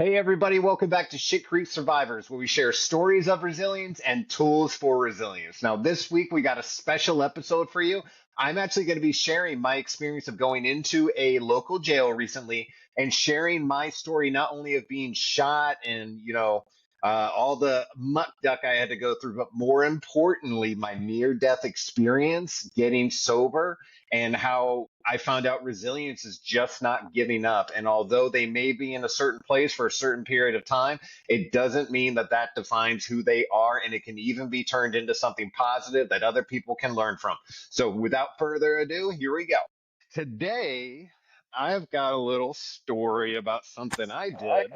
Hey everybody, welcome back to Shit Creek Survivors, where we share stories of resilience and tools for resilience. Now, this week we got a special episode for you. I'm actually going to be sharing my experience of going into a local jail recently and sharing my story, not only of being shot and, all the muck duck I had to go through, but more importantly, my near death experience getting sober and how I found out resilience is just not giving up. And although they may be in a certain place for a certain period of time, it doesn't mean that that defines who they are. And it can even be turned into something positive that other people can learn from. So without further ado, here we go. Today, I've got a little story about something I did.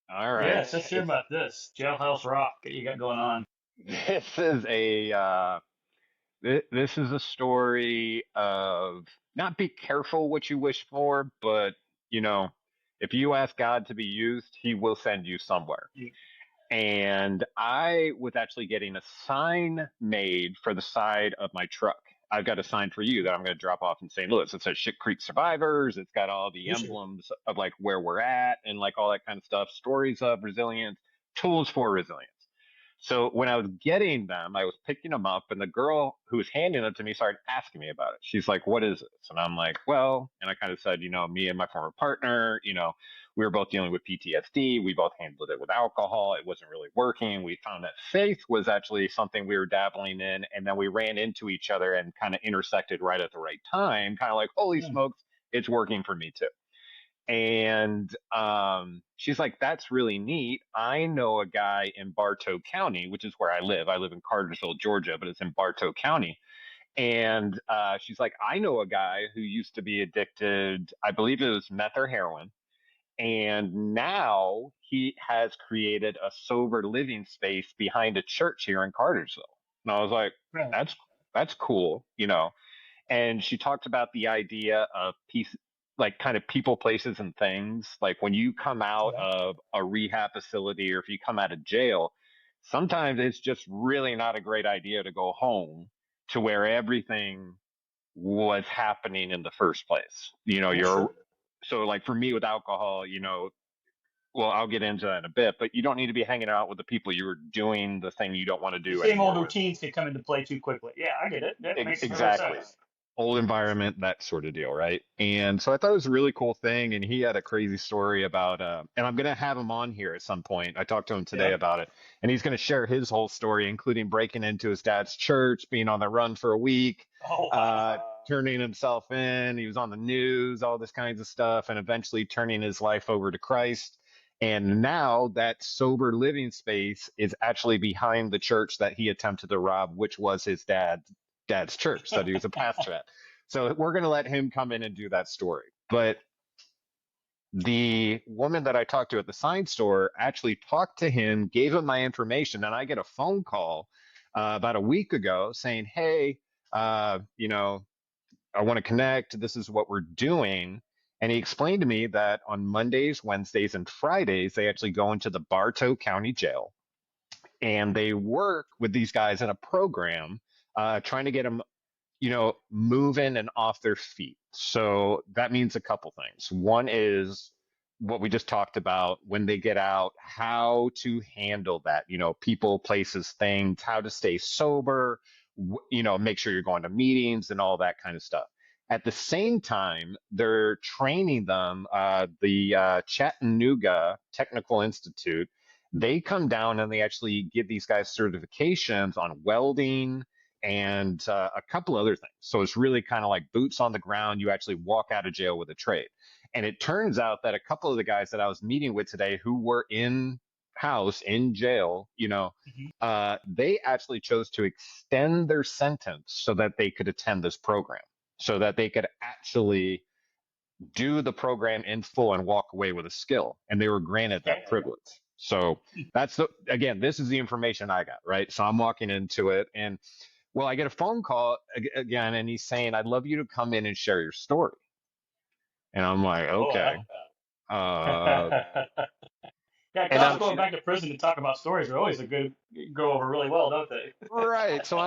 All right. Yes, let's hear about this. Jailhouse Rock that you got going on. This is this is a story of not be careful what you wish for, but you know, if you ask God to be used, He will send you somewhere. You- And I was actually getting a sign made for the side of my truck. I've got a sign for you that I'm going to drop off in St. Louis. It says Shit Creek Survivors. It's got all the You should. emblems of like where we're at and like all that kind of stuff, stories of resilience, tools for resilience. So when I was getting them, I was picking them up, and the girl who was handing them to me started asking me about it. She's like, "What is this?" And I'm like, "Well," and I kind of said, me and my former partner, we were both dealing with PTSD. We both handled it with alcohol. It wasn't really working. We found that faith was actually something we were dabbling in, and then we ran into each other and kind of intersected right at the right time. Kind of like, holy Hmm. smokes, it's working for me too. And she's like, "That's really neat. I know a guy in Bartow County, which is where I live. I live in Cartersville, Georgia, but it's in Bartow County." And she's like, "I know a guy who used to be addicted, I believe it was meth or heroin. And now he has created a sober living space behind a church here in Cartersville." And I was like, Right. that's cool. And she talked about the idea of peace, like kind of people, places, and things. Like when you come out Yeah. of a rehab facility or if you come out of jail, sometimes it's just really not a great idea to go home to where everything was happening in the first place. Well, You're sure. so like for me with alcohol, well, I'll get into that in a bit, but you don't need to be hanging out with the people you were doing the thing you don't want to The do same old anymore with. routines can come into play too quickly. Yeah, I get it. That makes perfect Exactly. sense. Old environment, that sort of deal, right? And so I thought it was a really cool thing. And he had a crazy story about, and I'm going to have him on here at some point. I talked to him today Yeah. about it, and he's going to share his whole story, including breaking into his dad's church, being on the run for a week, Oh, uh, wow. turning himself in. He was on the news, all this kinds of stuff, and eventually turning his life over to Christ. And now that sober living space is actually behind the church that he attempted to rob, which was his dad's church that he was a pastor at. So we're going to let him come in and do that story. But the woman that I talked to at the sign store actually talked to him, gave him my information, and I get a phone call about a week ago saying, "Hey, I want to connect. This is what we're doing." And he explained to me that on Mondays, Wednesdays, and Fridays, they actually go into the Bartow County Jail and they work with these guys in a program trying to get them moving and off their feet. So that means a couple things. One is what we just talked about when they get out, how to handle that, people, places, things, how to stay sober, make sure you're going to meetings and all that kind of stuff. At the same time, they're training them, the Chattanooga Technical Institute. They come down and they actually give these guys certifications on welding, and a couple other things. So it's really kind of like boots on the ground. You actually walk out of jail with a trade. And it turns out that a couple of the guys that I was meeting with today who were in house in jail, Mhm. they actually chose to extend their sentence so that they could attend this program, so that they could actually do the program in full and walk away with a skill. And they were granted that Okay. privilege. So again, this is the information I got, right? So I'm walking into it and well, I get a phone call again, and he's saying, "I'd love you to come in and share your story." And I'm like, Oh, I "Okay." like Uh, that. Yeah, and cops I'm going back to prison to talk about stories are always a good go over really well, don't they? right. So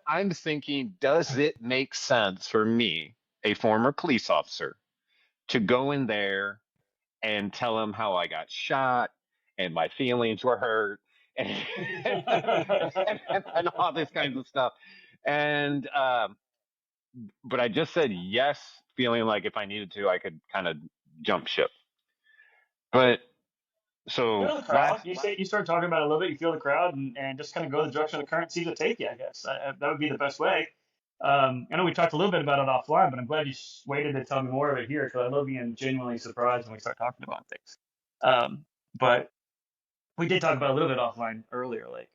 I'm thinking, does it make sense for me, a former police officer, to go in there and tell him how I got shot and my feelings were hurt and, and all this kinds of stuff. And, but I just said yes, feeling like if I needed to, I could kind of jump ship. But so Feel the crowd. last, You say you start talking about it a little bit. You feel the crowd, and just kind of go the direction of the current seems to take you. I guess that would be the best way. I know we talked a little bit about it offline, but I'm glad you waited to tell me more of it here because I love being genuinely surprised when we start talking about things. But we did talk about it a little bit offline earlier. Like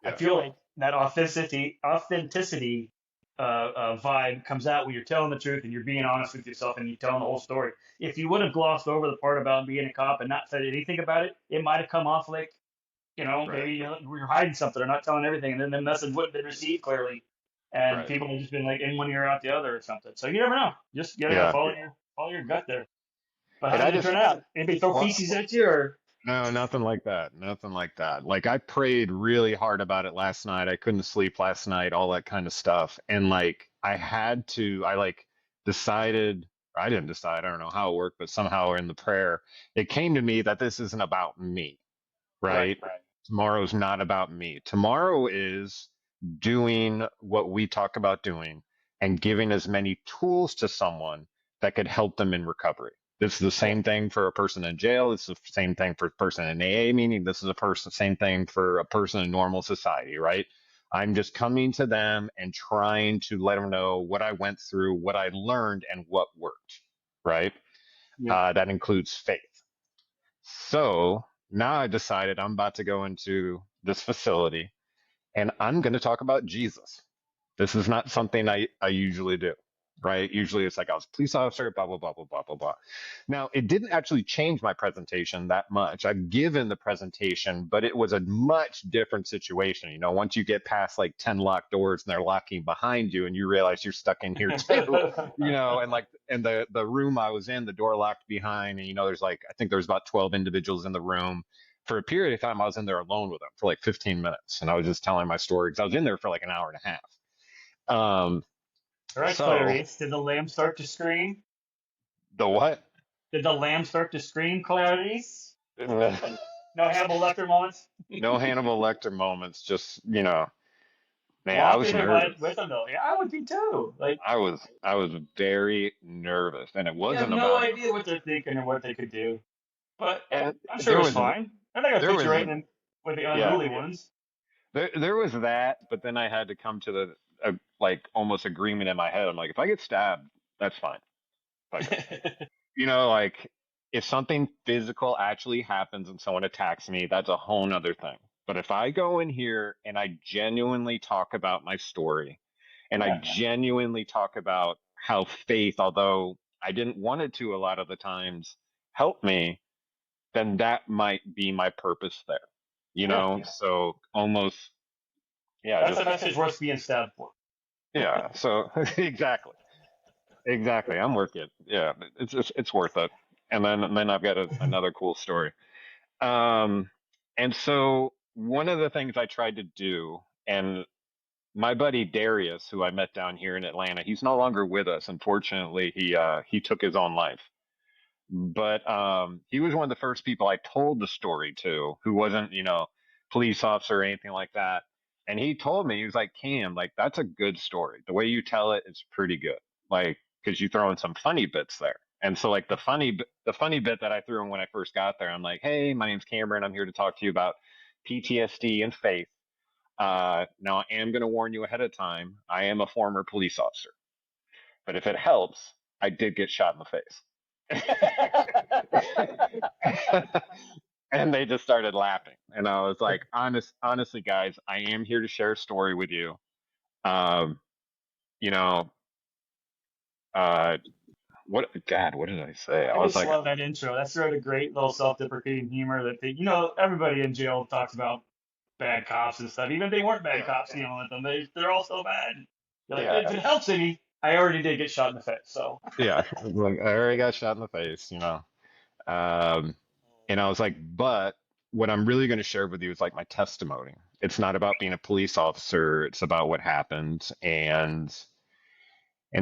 I yeah, feel like that authenticity vibe comes out when you're telling the truth and you're being honest with yourself and you're telling the whole story. If you would have glossed over the part about being a cop and not said anything about it, it might have come off like, right, maybe you're hiding something or not telling everything, and then the message wouldn't have been received clearly, and right, people have just been like in one ear out the other or something. So you never know. Just you gotta yeah. follow your gut there. But how And I did it just, turn out? Anybody throw well, feces at you or? no, nothing like that. Nothing like that. Like I prayed really hard about it last night. I couldn't sleep last night, all that kind of stuff. And like I like decided, I didn't decide, I don't know how it worked, but somehow in the prayer, it came to me that this isn't about me, Right. right? Tomorrow's not about me. Tomorrow is doing what we talk about doing and giving as many tools to someone that could help them in recovery. This is the Yeah. same thing for a person in jail. It's the same thing for a person in AA, meaning this is a person, same thing for a person in normal society, right? I'm just coming to them and trying to let them know what I went through, what I learned, and what worked, right? Yeah. That includes faith. So now I decided I'm about to go into this facility and I'm going to talk about Jesus. This is not something I usually do, right? Usually it's like I was a police officer, blah, blah, blah, blah, blah, blah, blah. Now, it didn't actually change my presentation that much. I've given the presentation, but it was a much different situation. You know, once you get past like 10 locked doors and they're locking behind you and you realize you're stuck in here too, you know, and like, and the room I was in, the door locked behind, and, you know, there's like, I think there's about 12 individuals in the room. For a period of time, I was in there alone with them for like 15 minutes, and I was just telling my story because I was in there for like an hour and a half. All right, So Clarice. Did the lamb start to scream? the what? Did the lamb start to scream, Clarice? No Hannibal Lecter moments. No Hannibal Lecter moments. Just man, I Walked was in there nervous. with him though. Yeah, I would be too. Like I was very nervous, and it you have wasn't no about. idea what they're thinking and what they could do. But And I'm sure it there was was fine. I think I there put you was right in with the yeah unruly ones. there was that, but then I had to come to the like almost agreement in my head. I'm like, if I get stabbed, that's fine. If I get like if something physical actually happens and someone attacks me, that's a whole nother thing. But if I go in here and I genuinely talk about my story and I Yeah, genuinely talk about how faith, although I didn't want it to a lot of the times, help me, then that might be my purpose there. yeah. So almost, yeah, That's just, a message worth being stabbed for. yeah. So exactly. Exactly. I'm worth it. Yeah, it's worth it. And then I've got another cool story. Um, and so one of the things I tried to do, and my buddy Darius, who I met down here in Atlanta, he's no longer with us. Unfortunately, he took his own life. But he was one of the first people I told the story to, who wasn't, police officer or anything like that. And he told me, he was like, Cam, like that's a good story. The way you tell it is pretty good. Like, because you throw in some funny bits there. And so like the funny bit that I threw in when I first got there, I'm like, hey, my name's Cameron. I'm here to talk to you about PTSD and faith. Now I am going to warn you ahead of time. I am a former police officer, but if it helps, I did get shot in the face. And they just started laughing. And I was like, honestly, guys, I am here to share a story with you. Um, you know, uh, what did I say? I I was just like, love that intro. That's sort of great little self-deprecating humor that everybody in jail talks about bad cops and stuff. Even if they weren't bad yeah, cops dealing with them, they're all so bad. You're like, if yeah, it helps any, I already did get shot in the face. So yeah. Like I already got shot in the face. Um, and I was like, but what I'm really going to share with you is like my testimony. It's not about being a police officer. It's about what happened. And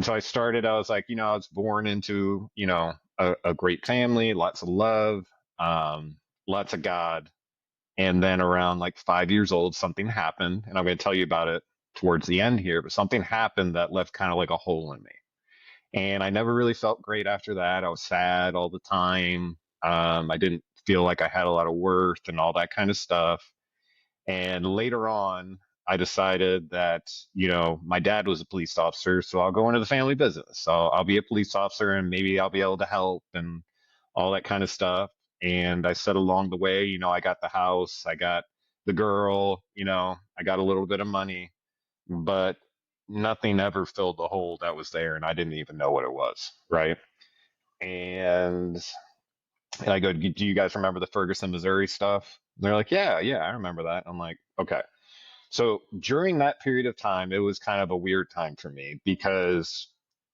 so I started, I was like, I was born into, a great family, lots of love, um, lots of God. And then around like 5 years old, something happened, and I'm going to tell you about it towards the end here. But something happened that left kind of like a hole in me, and I never really felt great after that. I was sad all the time. I didn't feel like I had a lot of worth and all that kind of stuff. And later on, I decided that, my dad was a police officer, so I'll go into the family business. So I'll be a police officer and maybe I'll be able to help and all that kind of stuff. And I said along the way, I got the house, I got the girl, I got a little bit of money, but nothing ever filled the hole that was there. And I didn't even know what it was. Right. And, and I go, do you guys remember the Ferguson, Missouri stuff? And they're like, yeah, yeah, I remember that. I'm like, okay. So during that period of time, it was kind of a weird time for me because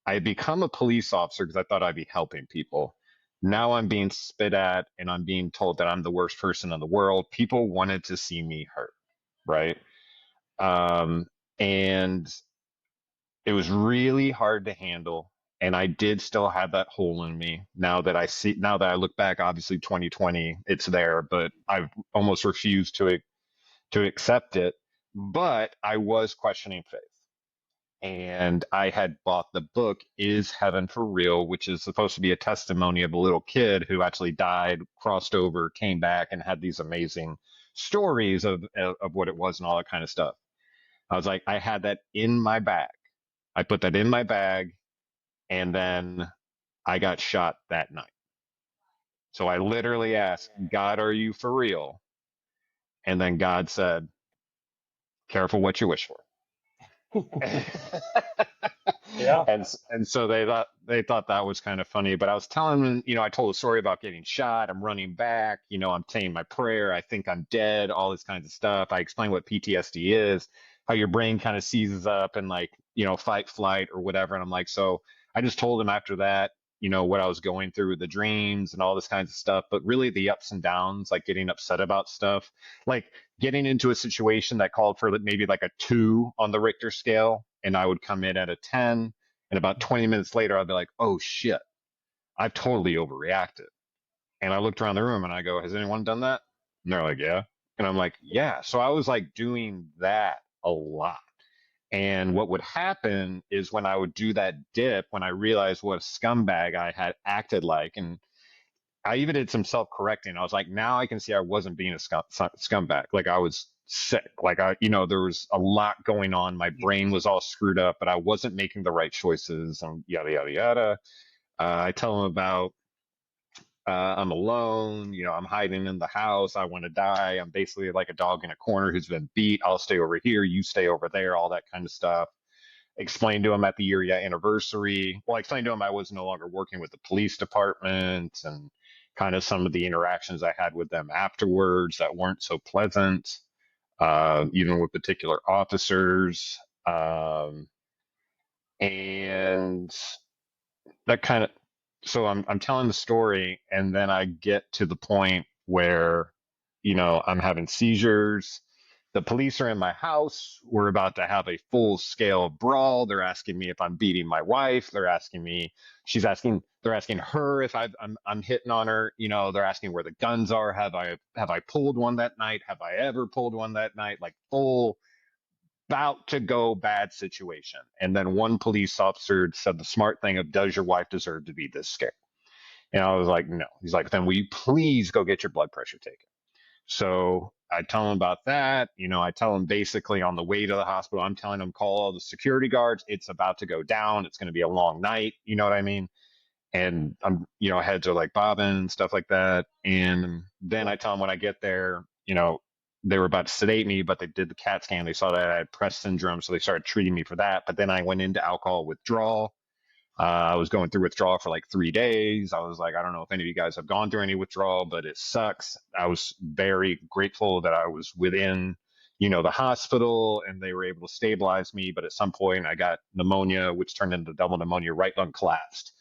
I had become a police officer because I thought I'd be helping people. Now I'm being spit at and I'm being told that I'm the worst person in the world. People wanted to see me hurt, right? Um, and it was really hard to handle. And I did still have that hole in me. Now that I look back, obviously 2020, it's there, but I've almost refused to accept it. But I was questioning faith. And I had bought the book, Is Heaven for Real, which is supposed to be a testimony of a little kid who actually died, crossed over, came back, and had these amazing stories of what it was and all that kind of stuff. I was like, I had that in my bag. I put that in my bag, and then I got shot that night. So I literally asked, God, are you for real? And then God said, careful what you wish for. Yeah. And so they thought that was kind of funny. But I was telling them, I told a story about getting shot. I'm running back. I'm saying my prayer. I think I'm dead. All this kinds of stuff. I explained what PTSD is, how your brain kind of seizes up and like fight, flight, or whatever. And I'm like, so I just told him after that, what I was going through, the dreams and all this kinds of stuff. But really the ups and downs, like getting upset about stuff, like getting into a situation that called for maybe like a 2 on the Richter scale, and I would come in at a 10, and about 20 minutes later I'd be like, oh shit, I've totally overreacted. And I looked around the room and I go, has anyone done that? And they're like, yeah. And I'm like, yeah. So I was like doing that a lot. And what would happen is when I would do that dip, when I realized what a scumbag I had acted like, and I even did some self correcting. I was like, now I can see I wasn't being a scumbag. Like I was sick. Like there was a lot going on. My brain was all screwed up, but I wasn't making the right choices and yada, yada, yada. I tell them about, I'm alone. I'm hiding in the house. I want to die. I'm basically like a dog in a corner who's been beat. I'll stay over here. You stay over there, all that kind of stuff. Explained to him at the year anniversary. Well, I explained to him I was no longer working with the police department and kind of some of the interactions I had with them afterwards that weren't so pleasant, even with particular officers. And that kind of, so I'm telling the story, and then I get to the point where, I'm having seizures. The police are in my house. We're about to have a full scale brawl. They're asking me if I'm beating my wife. They're asking her if I'm hitting on her. They're asking where the guns are. Have I pulled one that night? Have I ever pulled one that night? Like full about to go bad situation. And then one police officer said the smart thing of, does your wife deserve to be this scared? And I was like, no. He's like, then will you please go get your blood pressure taken? So I tell him about that. I tell him basically on the way to the hospital, I'm telling him, call all the security guards. It's about to go down. It's going to be a long night. You know what I mean? And heads are like bobbing and stuff like that. And then I tell him when I get there, they were about to sedate me, but they did the CAT scan. They saw that I had Press syndrome, so they started treating me for that. But then I went into alcohol withdrawal. I was going through withdrawal for like 3 days. I was like, I don't know if any of you guys have gone through any withdrawal, but it sucks. I was very grateful that I was within, the hospital and they were able to stabilize me. But at some point, I got pneumonia, which turned into double pneumonia. Right lung collapsed,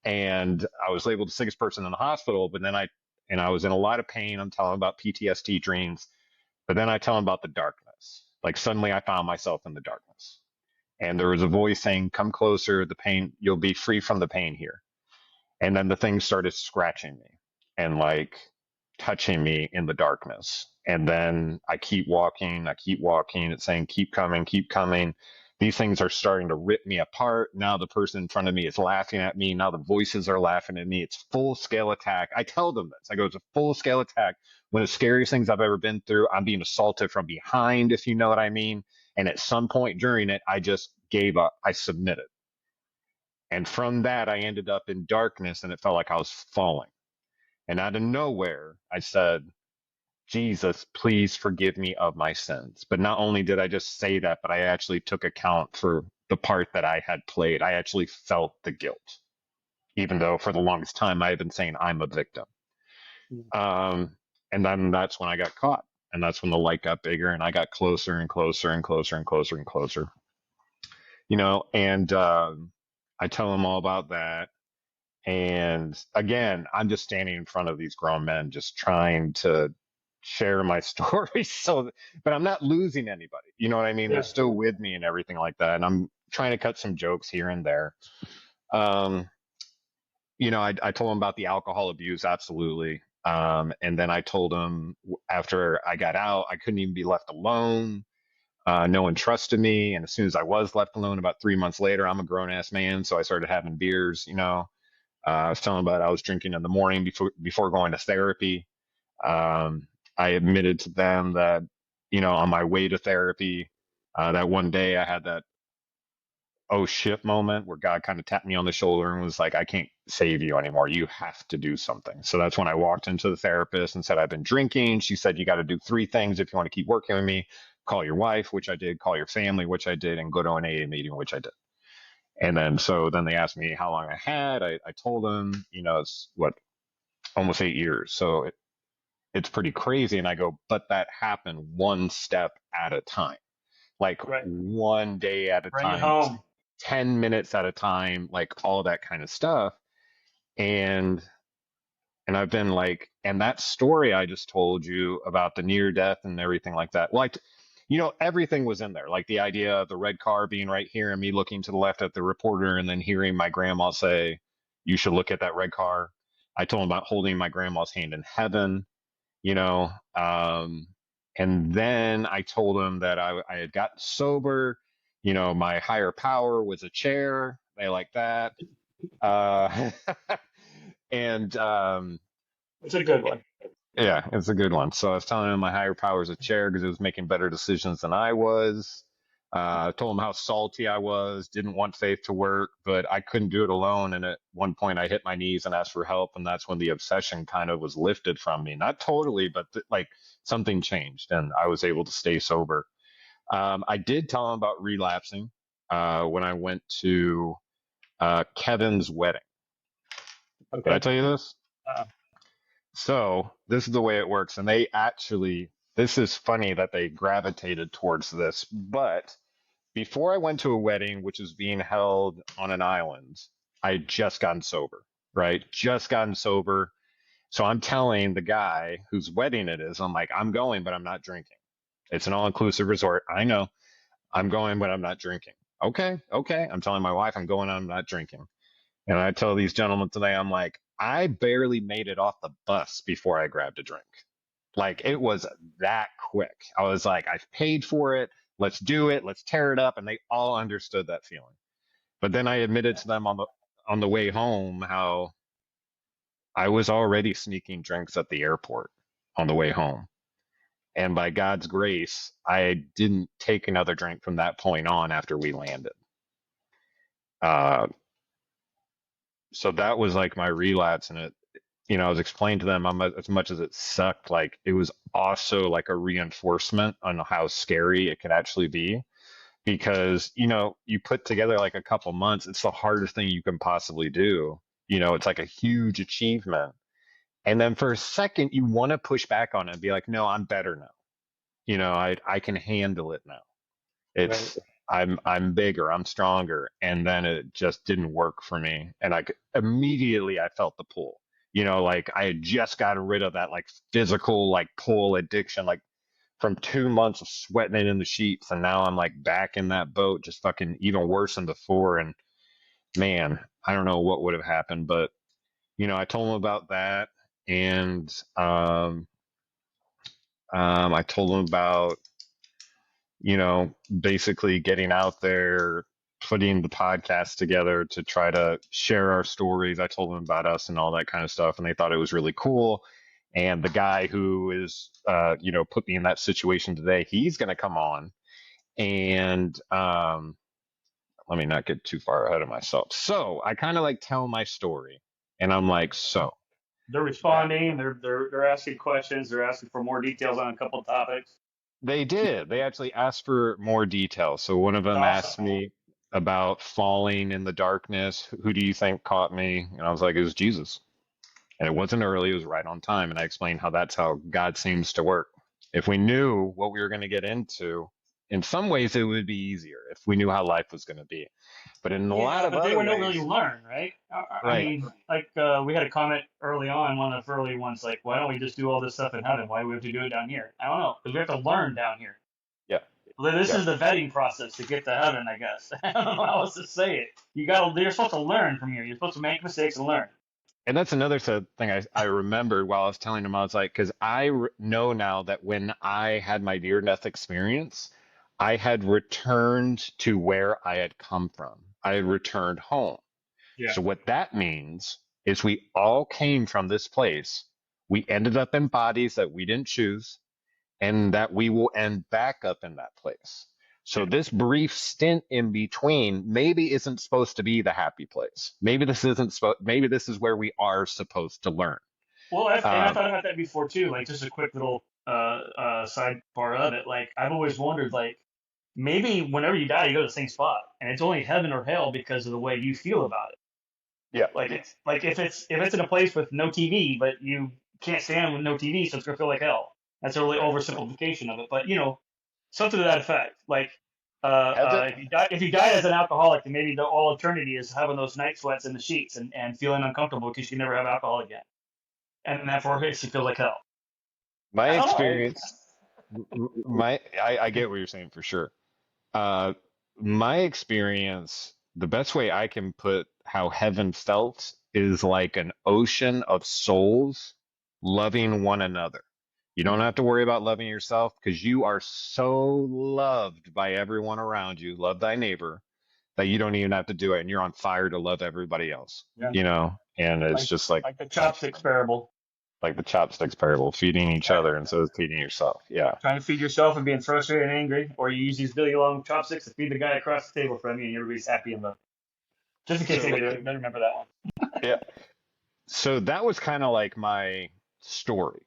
and I was labeled the sickest person in the hospital. But then I was in a lot of pain. I'm telling about PTSD dreams, but then I tell them about the darkness. Like suddenly I found myself in the darkness. And there was a voice saying, come closer, the pain, you'll be free from the pain here. And then the thing started scratching me and like touching me in the darkness. And then I keep walking, I keep walking. It's saying, keep coming, keep coming. These things are starting to rip me apart. Now the person in front of me is laughing at me. Now the voices are laughing at me. It's full scale attack. I tell them this. I go, it's a full scale attack. One of the scariest things I've ever been through. I'm being assaulted from behind, if you know what I mean. And at some point during it, I just gave up. I submitted. And from that, I ended up in darkness and it felt like I was falling. And out of nowhere, I said, Jesus, please forgive me of my sins. But not only did I just say that, but I actually took account for the part that I had played. I actually felt the guilt, even though for the longest time I had been saying I'm a victim. Mm. Um, and then that's when I got caught. And that's when the light got bigger and I got closer and closer and closer and closer and closer, and I tell them all about that. And again, I'm just standing in front of these grown men, just trying to share my story. So, but I'm not losing anybody. You know what I mean? They're Yeah. still with me and everything like that. And I'm trying to cut some jokes here and there. Um, I told them about the alcohol abuse, absolutely. And then I told them after I got out, I couldn't even be left alone. No one trusted me. And as soon as I was left alone, about 3 months later, I'm a grown ass man. So I started having beers. I was telling about I was drinking in the morning before going to therapy. Um, I admitted to them that, on my way to therapy, that one day I had that oh shit moment where God kind of tapped me on the shoulder and was like, I can't save you anymore. You have to do something. So that's when I walked into the therapist and said, I've been drinking. She said, you got to do three things if you want to keep working with me. Call your wife, which I did, call your family, which I did, and go to an AA meeting, which I did. And then they asked me how long I had. I told them, it's what, almost 8 years. So it's pretty crazy. And I go, but that happened one step at a time, like Right. one day at a Bring it time, home. 10 minutes at a time, like all that kind of stuff. And I've been like, and that story I just told you about the near death and everything like that. Like, everything was in there. Like the idea of the red car being right here and me looking to the left at the reporter and then hearing my grandma say, you should look at that red car. I told him about holding my grandma's hand in heaven, you know. And then I told him that I had gotten sober. My higher power was a chair. They like that. Uh, and It's a good one. Yeah, it's a good one. So I was telling him my higher power is a chair because it was making better decisions than I was. I told him how salty I was, didn't want faith to work, but I couldn't do it alone. And at one point, I hit my knees and asked for help. And that's when the obsession kind of was lifted from me. Not totally, but like something changed and I was able to stay sober. I did tell him about relapsing when I went to Kevin's wedding. Did I Okay. tell you this? Uh, So this is the way it works. And this is funny that they gravitated towards this. But before I went to a wedding, which was being held on an island, I had just gotten sober, right? Just gotten sober. So I'm telling the guy whose wedding it is, I'm like, I'm going, but I'm not drinking. It's an all inclusive resort. I know I'm going, but I'm not drinking. Okay. Okay. I'm telling my wife I'm going, I'm not drinking. And I tell these gentlemen today, I'm like, I barely made it off the bus before I grabbed a drink. Like it was that quick. I was like, I've paid for it. Let's do it. Let's tear it up. And they all understood that feeling. But then I admitted to them on the way home how I was already sneaking drinks at the airport on the way home. And by God's grace, I didn't take another drink from that point on after we landed. Uh, so that was like my relapse, and I was explaining to them as much as it sucked, like it was also like a reinforcement on how scary it could actually be because, you put together like a couple months, it's the hardest thing you can possibly do. It's like a huge achievement. And then for a second, you want to push back on it and be like, no, I'm better now. I can handle it now. right. It's I'm bigger, I'm stronger, and then it just didn't work for me. And immediately I felt the pull. Like I had just gotten rid of that like physical like pull addiction, like from 2 months of sweating it in the sheets, and now I'm like back in that boat, just fucking even worse than before. And man, I don't know what would have happened, but I told him about that, and I told him about, basically getting out there, putting the podcast together to try to share our stories. I told them about us and all that kind of stuff, and they thought it was really cool. And the guy who is, put me in that situation today, he's going to come on. And let me not get too far ahead of myself. So I kind of like tell my story, and I'm like, so They're that responding. They're asking questions. They're asking for more details on a couple of topics. they did. They actually asked for more details. So one of That's them awesome. asked me about falling in the darkness. Who do you think caught me? And I was like, it was Jesus. And it wasn't early, it was right on time. And I explained how that's how God seems to work. If we knew what we were going to get into, in some ways it would be easier if we knew how life was going to be. But in a lot Yeah, of but they other would not really ways, learn, right? I right. mean, like we had a comment early on, one of the early ones, like, why don't we just do all this stuff in heaven? Why do we have to do it down here? I don't know, because we have to learn down here. Yeah. Well, this Yeah. is the vetting process to get to heaven, I guess. I don't know how else to say it. You're supposed to learn from here. You're supposed to make mistakes and learn. And that's another thing I remembered while I was telling him. I was like, because know now that when I had my near death experience, I had returned to where I had come from. I had returned home. Yeah. So what that means is we all came from this place. We ended up in bodies that we didn't choose, and that we will end back up in that place. So Yeah. this brief stint in between maybe isn't supposed to be the happy place. Maybe this isn't maybe this is where we are supposed to learn. Well, and I Um, thought about that before too. Like, just a quick little sidebar of it. Like, I've always wondered, like, maybe whenever you die, you go to the same spot, and it's only heaven or hell because of the way you feel about it. yeah. Like, it's like if it's in a place with no TV, but you can't stand with no TV, so it's gonna feel like hell. That's a really Right. oversimplification of it, but something to that effect. Like, Heaven. if you die as an alcoholic, then maybe the all eternity is having those night sweats in the sheets and feeling uncomfortable because you never have alcohol again, and therefore it makes you feel like hell. My I don't know. experience, I get what you're saying for sure. Uh, my experience, the best way I can put how heaven felt is like an ocean of souls loving one another. You don't have to worry about loving yourself because you are so loved by everyone around you. Love thy neighbor that you don't even have to do it. And you're on fire to love everybody else, Yeah, and it's like just like, like the chopsticks parable. like the chopsticks parable, feeding each other instead of feeding yourself. Yeah. Trying to feed yourself and being frustrated and angry, or you use these really long chopsticks to feed the guy across the table from you, and everybody's happy and loving. Just in case So, anybody doesn't remember that one. yeah. So that was kind of like my story,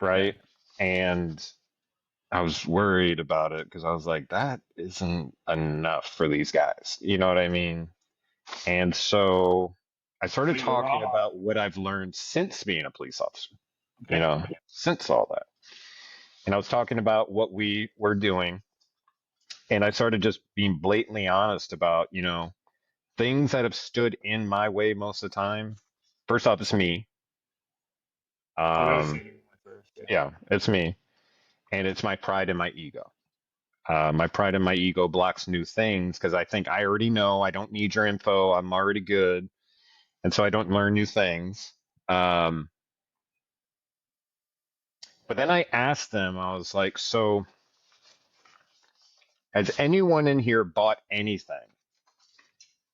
Okay. right? And I was worried about it because I was like, that isn't enough for these guys. You know what I mean? And so I started We go talking wrong. about what I've learned since being a police officer, Okay. since all that. And I was talking about what we were doing. And I started just being blatantly honest about, things that have stood in my way most of the time. First off, it's me. I gotta Um, say you went first. Yeah. yeah, it's me. And it's my pride and my ego. My pride and my ego blocks new things because I think I already know. I don't need your info. I'm already good, and so I don't learn new things. Um, but then I asked them. I was like, "So, has anyone in here bought anything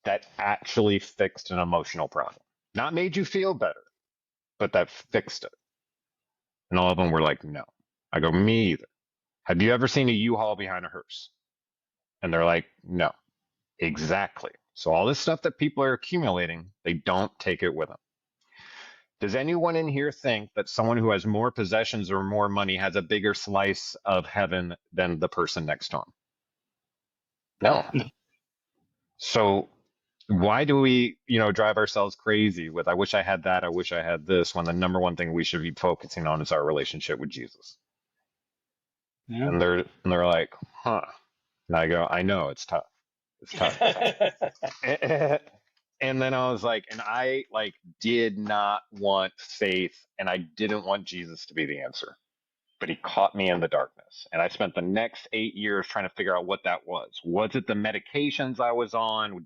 that actually fixed an emotional problem? Not made you feel better, but that fixed it?" And all of them were like, "No." I go, "Me either." Have you ever seen a U-Haul behind a hearse? And they're like, "No." Exactly. So all this stuff that people are accumulating, they don't take it with them. Does anyone in here think that someone who has more possessions or more money has a bigger slice of heaven than the person next to him? No. So why do we, drive ourselves crazy with I wish I had that, I wish I had this, when the number one thing we should be focusing on is our relationship with Jesus? Yeah. And they're like, huh. And I go, I know it's tough. It's tough. And then I was like, and I like did not want faith and I didn't want Jesus to be the answer, but he caught me in the darkness. And I spent the next 8 years trying to figure out what that was. Was it the medications I was on?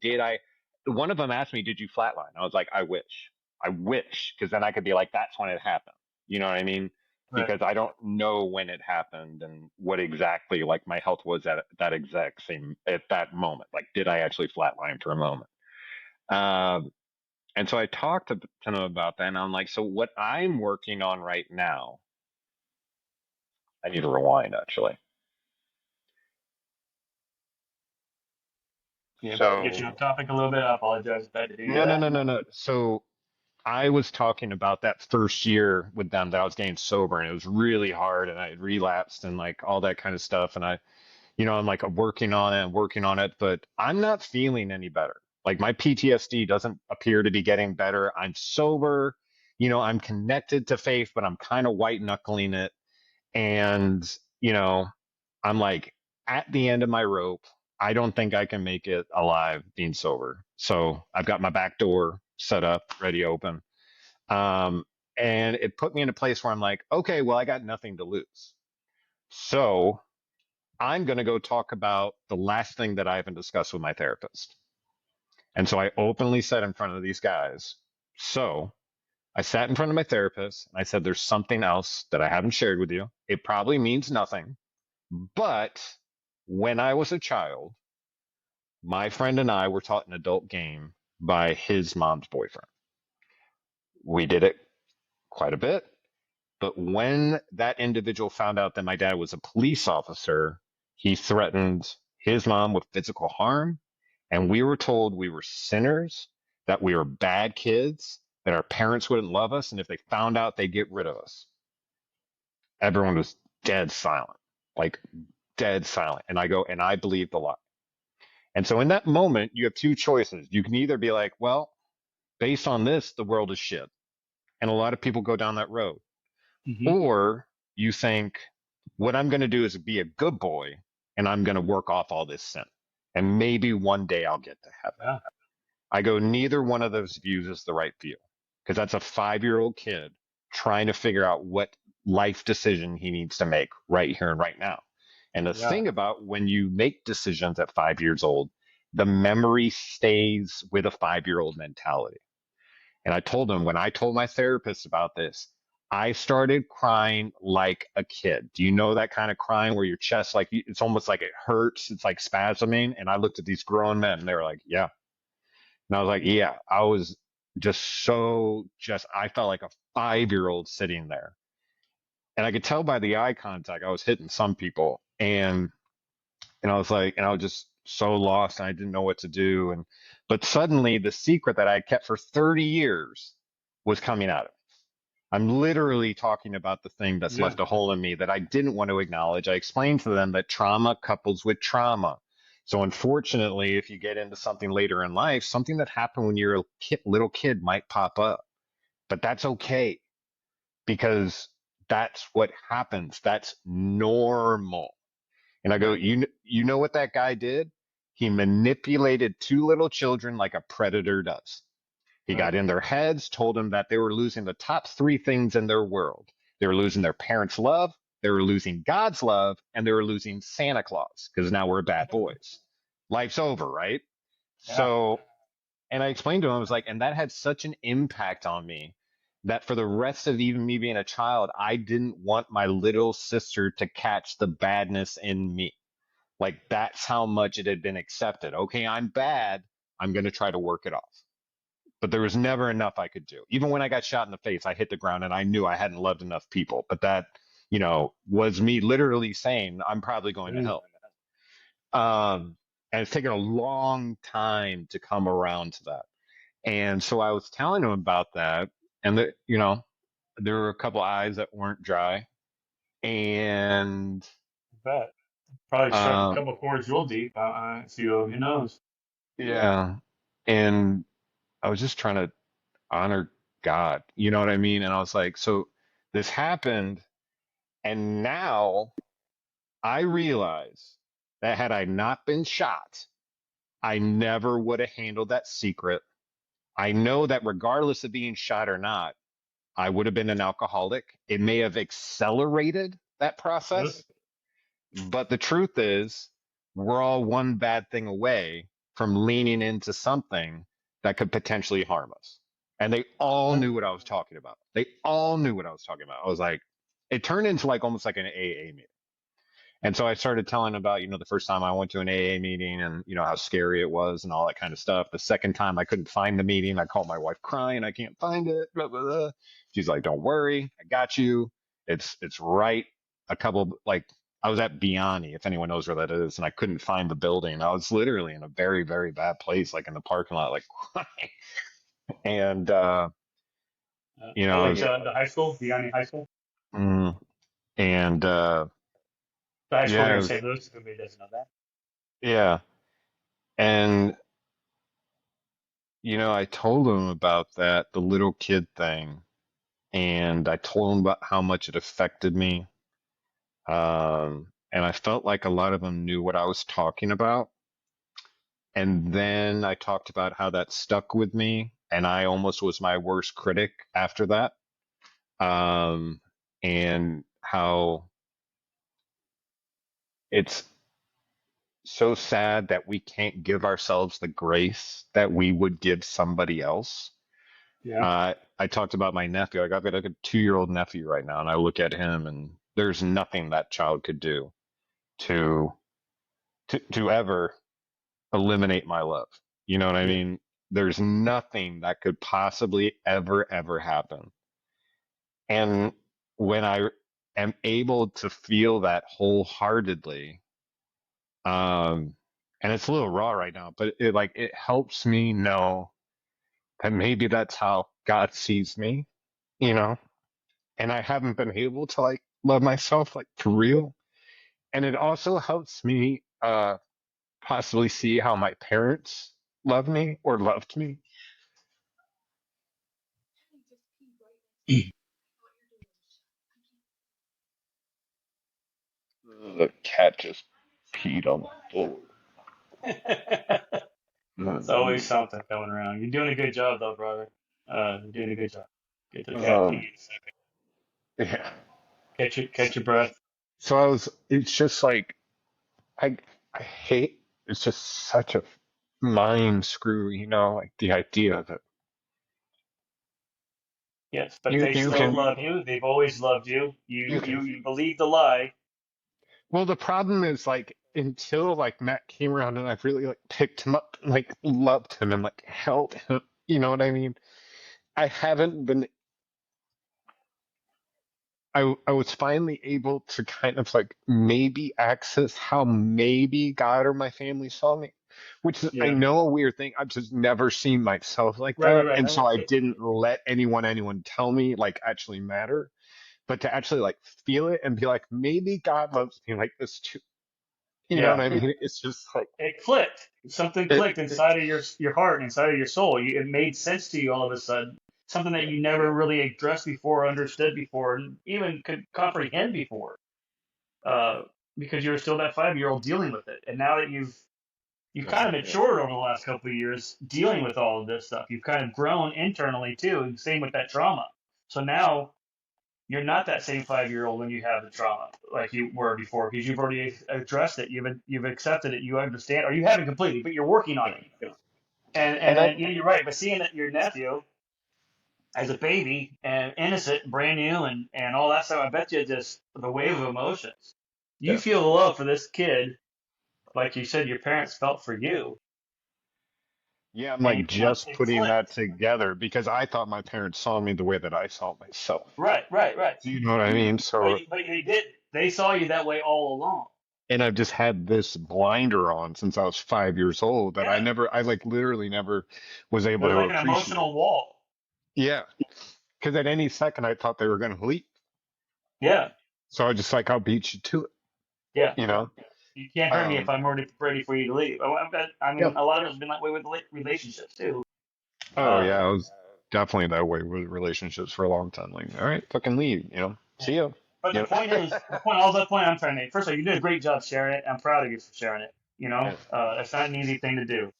One of them asked me, did you flatline? I was like, I wish. I wish, because then I could be like, that's when it happened. You know what I mean? Right. Because I don't know when it happened and what exactly like my health was at that exact same at that moment. Like, did I actually flatline for a moment? Um, and so I talked to them about that, and I'm like, so what I'm working on right now, I need to rewind actually. Yeah, about to get you So off topic a little bit. I apologize if I had to do no, no, that. no, no, no. So I was talking about that first year with them that I was getting sober and it was really hard and I had relapsed and like all that kind of stuff. And I'm like working on it and working on it, but I'm not feeling any better. Like my PTSD doesn't appear to be getting better. I'm sober, I'm connected to faith, but I'm kind of white knuckling it. And, you know, I'm like at the end of my rope. I don't think I can make it alive being sober. So I've got my back door set up, ready open. Um, and it put me in a place where I'm like, okay, well, I got nothing to lose. So I'm going to go talk about the last thing that I haven't discussed with my therapist. And so I openly said in front of these guys, so I sat in front of my therapist and I said, there's something else that I haven't shared with you. It probably means nothing, but when I was a child, my friend and I were taught an adult game by his mom's boyfriend. We did it quite a bit. But when that individual found out that my dad was a police officer, he threatened his mom with physical harm. And we were told we were sinners, that we were bad kids, that our parents wouldn't love us. And if they found out, they'd get rid of us. Everyone was dead silent, like dead silent. And I go, and I believed a lie. And so in that moment, you have two choices. You can either be like, well, based on this, the world is shit. And a lot of people go down that road. Hmm. Or you think, what I'm going to do is be a good boy and I'm going to work off all this sin. And maybe one day I'll get to heaven. Yeah. I go, neither one of those views is the right view because that's a 5-year-old kid trying to figure out what life decision he needs to make right here and right now. And the Yeah. thing about when you make decisions at 5 years old, the memory stays with a 5-year-old mentality. And I told him when I told my therapist about this, I started crying like a kid. Do you know that kind of crying where your chest, like, it's almost like it hurts? It's like spasming. And I looked at these grown men and they were like, yeah. And I was like, yeah, I was I felt like a 5-year-old sitting there. And I could tell by the eye contact, I was hitting some people. And I was like, and I was just so lost and I didn't know what to do. But suddenly the secret that I had kept for 30 years was coming out of it. I'm literally talking about the thing that's Yeah. left a hole in me that I didn't want to acknowledge. I explained to them that trauma couples with trauma. So unfortunately, if you get into something later in life, something that happened when you're a little kid might pop up, but that's okay because that's what happens. That's normal. And I go, Right. you know what that guy did? He manipulated two little children like a predator does. He Right. got in their heads, told them that they were losing the top three things in their world. They were losing their parents' love, they were losing God's love, and they were losing Santa Claus because now we're bad boys. Life's over, right? Yeah. So, and I explained to him, I was like, and that had such an impact on me that for the rest of even me being a child, I didn't want my little sister to catch the badness in me. Like that's how much it had been accepted. Okay, I'm bad. I'm going to try to work it off. But there was never enough I could do. Even when I got shot in the face, I hit the ground and I knew I hadn't loved enough people. But that, was me literally saying, I'm probably going to Mm. hell. And it's taken a long time to come around to that. And so I was telling him about that. And there were a couple eyes that weren't dry. And, I bet. Probably struck a um, couple chords real deep. A few of them, who knows? yeah. And I was just trying to honor God. You know what I mean? And I was like, so this happened. And now I realize that had I not been shot, I never would have handled that secret. I know that regardless of being shot or not, I would have been an alcoholic. It may have accelerated that Yep. process. But the truth is, we're all one bad thing away from leaning into something that could potentially harm us. And they all knew what I was talking about. They all knew what I was talking about. I was like, it turned into like almost like an AA meeting. And so I started telling about, the first time I went to an AA meeting and, how scary it was and all that kind of stuff. The second time I couldn't find the meeting, I called my wife crying, I can't find it. Blah, blah, blah. She's like, don't worry, I got you. It's right a couple like I was at Biani, if anyone knows where that is, and I couldn't find the building. I was literally in a very, very bad place, like in the parking lot, like crying. And I I like was the high school, the Yanni High School. mm, and The high school yeah, here it in was, St. Louis, if anybody doesn't know that. yeah. And I told him about that, the little kid thing, and I told him about how much it affected me. And I felt like a lot of them knew what I was talking about. And then I talked about how that stuck with me, and I almost was my worst critic after that. Um, and how it's so sad that we can't give ourselves the grace that we would give somebody else. Yeah. I talked about my nephew. I've got like a 2-year-old nephew right now, and I look at him, and there's nothing that child could do to to ever eliminate my love. You know what I Yeah. mean? There's nothing that could possibly ever happen. And when I am able to feel that wholeheartedly, um, and it's a little raw right now, but it helps me know that maybe that's how God sees me, you know? And I haven't been able to like love myself like for real. And it also helps me possibly see how my parents love me or loved me. The cat just peed on the It's floor. always something coming around. You're doing a good job, though, brother. You're doing a good job. Get to the cat Um, feed. yeah. Catch your breath. So it's just like I I hate it's just such a mind screw, like the idea that Yes, but you they you still can love you. They've always loved you. You you can you you believe the lie. well, the problem is like until like Matt came around and I've really like picked him up and like loved him and like held him, you know what I mean? I haven't been I was finally able to kind of like maybe access how maybe God or my family saw me, which is I Yeah. know a weird thing. I've just never seen myself like Right, right, that, right. and so I didn't let anyone tell me like actually matter, but to actually like feel it and be like maybe God loves me like this too. You know what Yeah. I mean? It's just like It clicked. Something it. clicked inside of your heart and inside of your soul. It made sense to you all of a sudden. Something that Yeah, you never really addressed before, understood before, and even could comprehend before. Uh, because you were still that 5 year old dealing with it. And now that you've yeah, kind of matured over the last couple of years dealing with all of this stuff. You've kind of grown internally too, and same with that trauma. So now you're not that same 5 year old when you have the trauma like you were before because you've already addressed it. You've accepted it. You understand, or you haven't completely, but you're working on it. yeah. And And I then you're right. But seeing that your nephew as a baby and innocent, brand new, and all that stuff, I bet you just the wave of emotions. You yeah. feel the love for this kid, like you said, your parents felt for you, Yeah, I'm and you like kind of just it putting that clicked. together because I thought my parents saw me the way that I saw myself. Right, right, right. Do you know what I mean? So, But they did. They saw you that way all along. and I've just had this blinder on since I was 5 years old that Yeah. I like literally never was able There's to like an appreciate. emotional wall. Yeah, because at any second I thought they were going to leave. Yeah, So I just like, I'll beat you to it, yeah. you know? You can't hurt me if Um, I'm ready for you to leave. I yeah. mean, a lot of it's been that way with relationships too. Oh, Uh, yeah, I was definitely that way with relationships for a long time. Like, all right, fucking leave, See ya. but the You know? point is, all the point I'm trying to make. First of all, you did a great job sharing it. I'm proud of you for sharing it. Yeah. It's not an easy thing to do.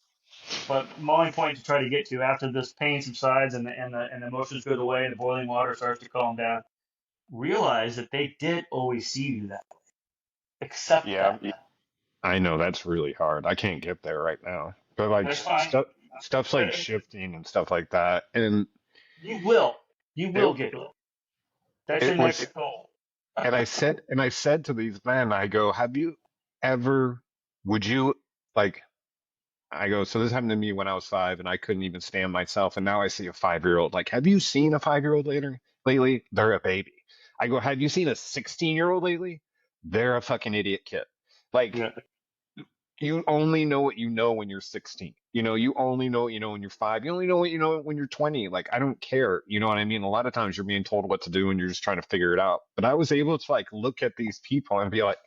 But my only point to try to get to after this pain subsides and the emotions go away and the boiling water starts to calm down, realize that they did always see you that way. Accept Yeah, that. I know that's really hard. I can't get there right now. But like That's fine. stuff's like But shifting and stuff like that. And You will. You It will get it. That's your it next was, goal. and I said to these men, I go, have you ever, would you like, I go, so this happened to me when I was 5 and I couldn't even stand myself. And now I see a 5-year-old. Like, have you seen a 5-year-old lately? They're a baby. I go, have you seen a 16-year-old lately? They're a fucking idiot kid. Like, Yeah. you only know what you know when you're 16. You only know what you know when you're 5. You only know what you know when you're 20. Like, I don't care. You know what I mean? A lot of times you're being told what to do and you're just trying to figure it out. But I was able to like look at these people and be like,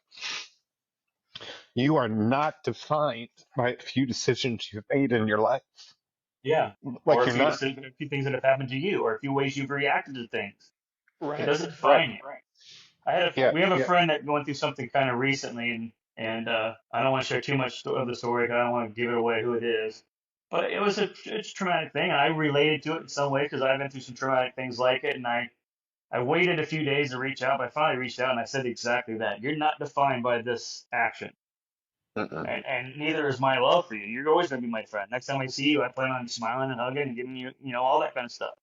you are not defined by a few decisions you've made in your life. Yeah. Or Like, a you're few not. decisions, a few things that have happened to you, or a few ways you've reacted to things. It Right. doesn't Right. define you. I had Yeah. we have a friend that going through something kind of recently, and I don't want to share too much of the story because I don't want to give it away who it is. But it's a traumatic thing, and I related to it in some way because I've been through some traumatic things like it, and I waited a few days to reach out, but I finally reached out and I said exactly that. You're not defined by this action, Mm-mm. and neither is my love for you. You're always going to be my friend. Next time I see you, I plan on smiling and hugging and giving you, all that kind of stuff.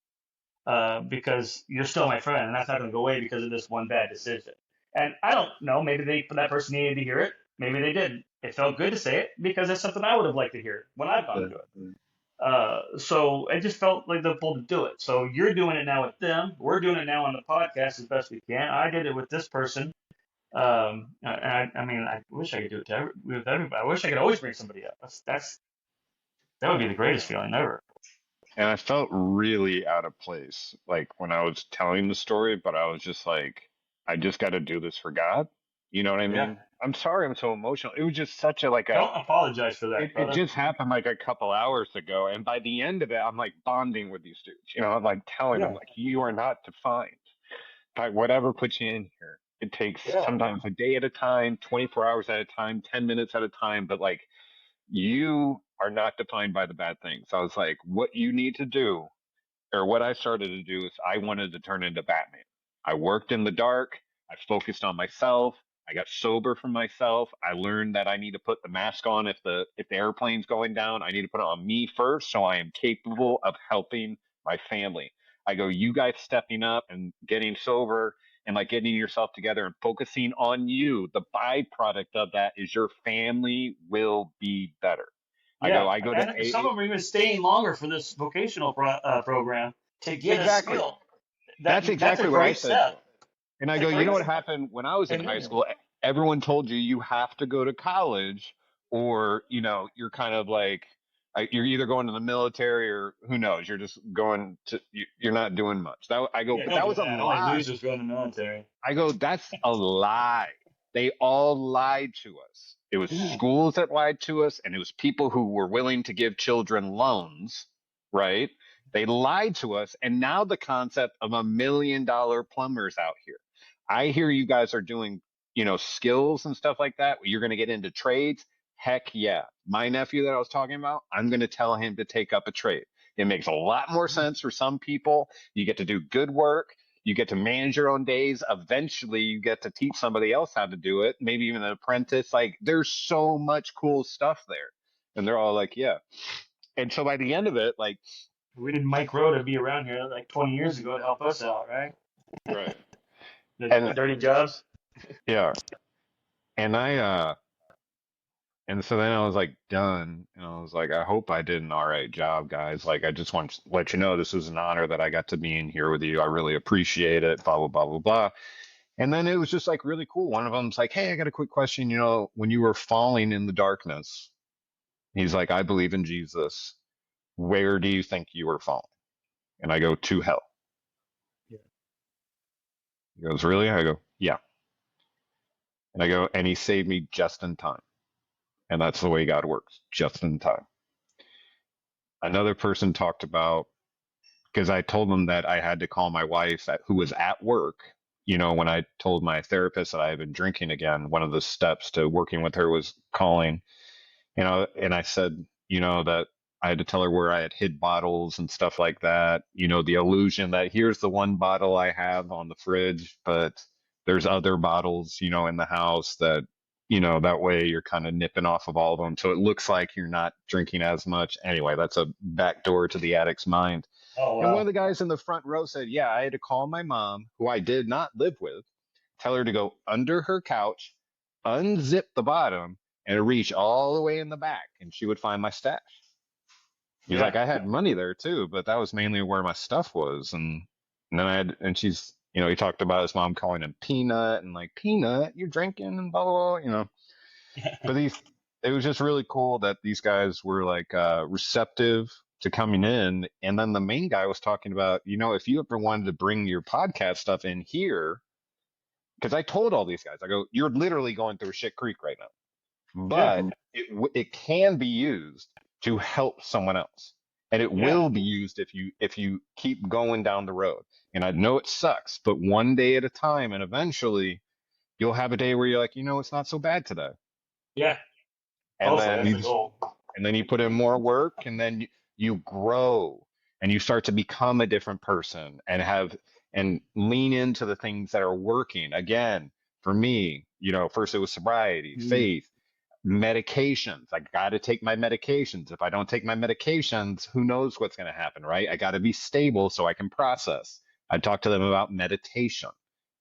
Because you're still my friend, and that's not going to go away because of this one bad decision. And I don't know, maybe that person needed to hear it. Maybe they didn't. It felt good to say it because it's something I would have liked to hear when I've gone through it. So it just felt like the pull to do it. So you're doing it now with them. We're doing it now on the podcast as best we can. I did it with this person. I mean, I wish I could do it with everybody. I wish I could always bring somebody up. That would be the greatest feeling ever. And I felt really out of place, like when I was telling the story, but I was just like, I just got to do this for God. You know what I Yeah. mean? I'm sorry I'm so emotional. It was just such a like a Don't apologize for that, it brother. just happened like a couple hours ago, and by the end of it, I'm like bonding with these dudes. I'm like telling them Yeah. like you are not defined by whatever puts you in here. It takes Yeah. sometimes a day at a time, 24 hours at a time, 10 minutes at a time, but like you are not defined by the bad things. I was like, what you need to do, or what I started to do, is I wanted to turn into Batman. I worked in the dark. I focused on myself. I got sober from myself. I learned that I need to put the mask on if the airplane's going down. I need to put it on me first, so I am capable of helping my family. I go, you guys stepping up and getting sober and like getting yourself together and focusing on you. The byproduct of that is your family will be better. Yeah, I go to and some AA. of them are even staying longer for this vocational program to get a Exactly. skill. That's That's a exactly what I great said to step. him. And I It's a go, you know great what step. happened when I was in And high then, school? Everyone told you you have to go to college, or you're kind of like you're either going to the military or who knows, you're just going to you're not doing much. I go, yeah, but don't that do was a that. Only lie. losers go in the military. I go, that's a lie. They all lied to us. It was schools that lied to us, and it was people who were willing to give children loans, right? They lied to us, and now the concept of $1 million plumbers out here. I hear you guys are doing, skills and stuff like that. You're going to get into trades. Heck yeah. My nephew that I was talking about, I'm going to tell him to take up a trade. It makes a lot more sense for some people. You get to do good work. You get to manage your own days. Eventually, you get to teach somebody else how to do it, maybe even an apprentice. Like, there's so much cool stuff there. And they're all like, yeah. And so by the end of it, like, We did Mike Rowe to be around here like 20 years ago to help us out, right? right. The And dirty jobs. yeah. And and so then I was like done. And I was like, I hope I did an all right job, guys. Like, I just want to let you know this was an honor that I got to be in here with you. I really appreciate it. Blah, blah, blah, blah, blah. And then it was just like really cool. One of them's like, hey, I got a quick question. When you were falling in the darkness, he's like, I believe in Jesus. Where do you think you were falling? And I go, to hell. Yeah. He goes, really? I go, yeah. And I go, and he saved me just in time. And that's the way God works, just in time. Another person talked about, because I told them that I had to call my wife who was at work. When I told my therapist that I had been drinking again, one of the steps to working with her was calling. And I said, that I had to tell her where I had hid bottles and stuff like that. The illusion that here's the one bottle I have on the fridge, but there's other bottles, in the house that way you're kind of nipping off of all of them. So it looks like you're not drinking as much. Anyway, that's a back door to the addict's mind. Oh And one wow. of the guys in the front row said, yeah, I had to call my mom, who I did not live with, tell her to go under her couch, unzip the bottom, and reach all the way in the back, and she would find my stash. He's Yeah. like, I had money there too, but that was mainly where my stuff was. And then and she's, he talked about his mom calling him Peanut and like, Peanut, you're drinking and blah, blah, blah. But it was just really cool that these guys were like receptive to coming in. And then the main guy was talking about, if you ever wanted to bring your podcast stuff in here, because I told all these guys, I go, you're literally going through a shit creek right now, Yeah. but it can be used to help someone else, and it Yeah. will be used if you keep going down the road. And I know it sucks, but one day at a time, and eventually you'll have a day where you're like, it's not so bad today, Yeah. and Hopefully then that's you the just goal. and then you put in more work, and then you grow, and you start to become a different person and lean into the things that are working. Again, for me, first it was sobriety, Mm. faith, medications. I got to take my medications. If I don't take my medications, who knows what's going to happen, right? I got to be stable so I can process. I talk to them about meditation.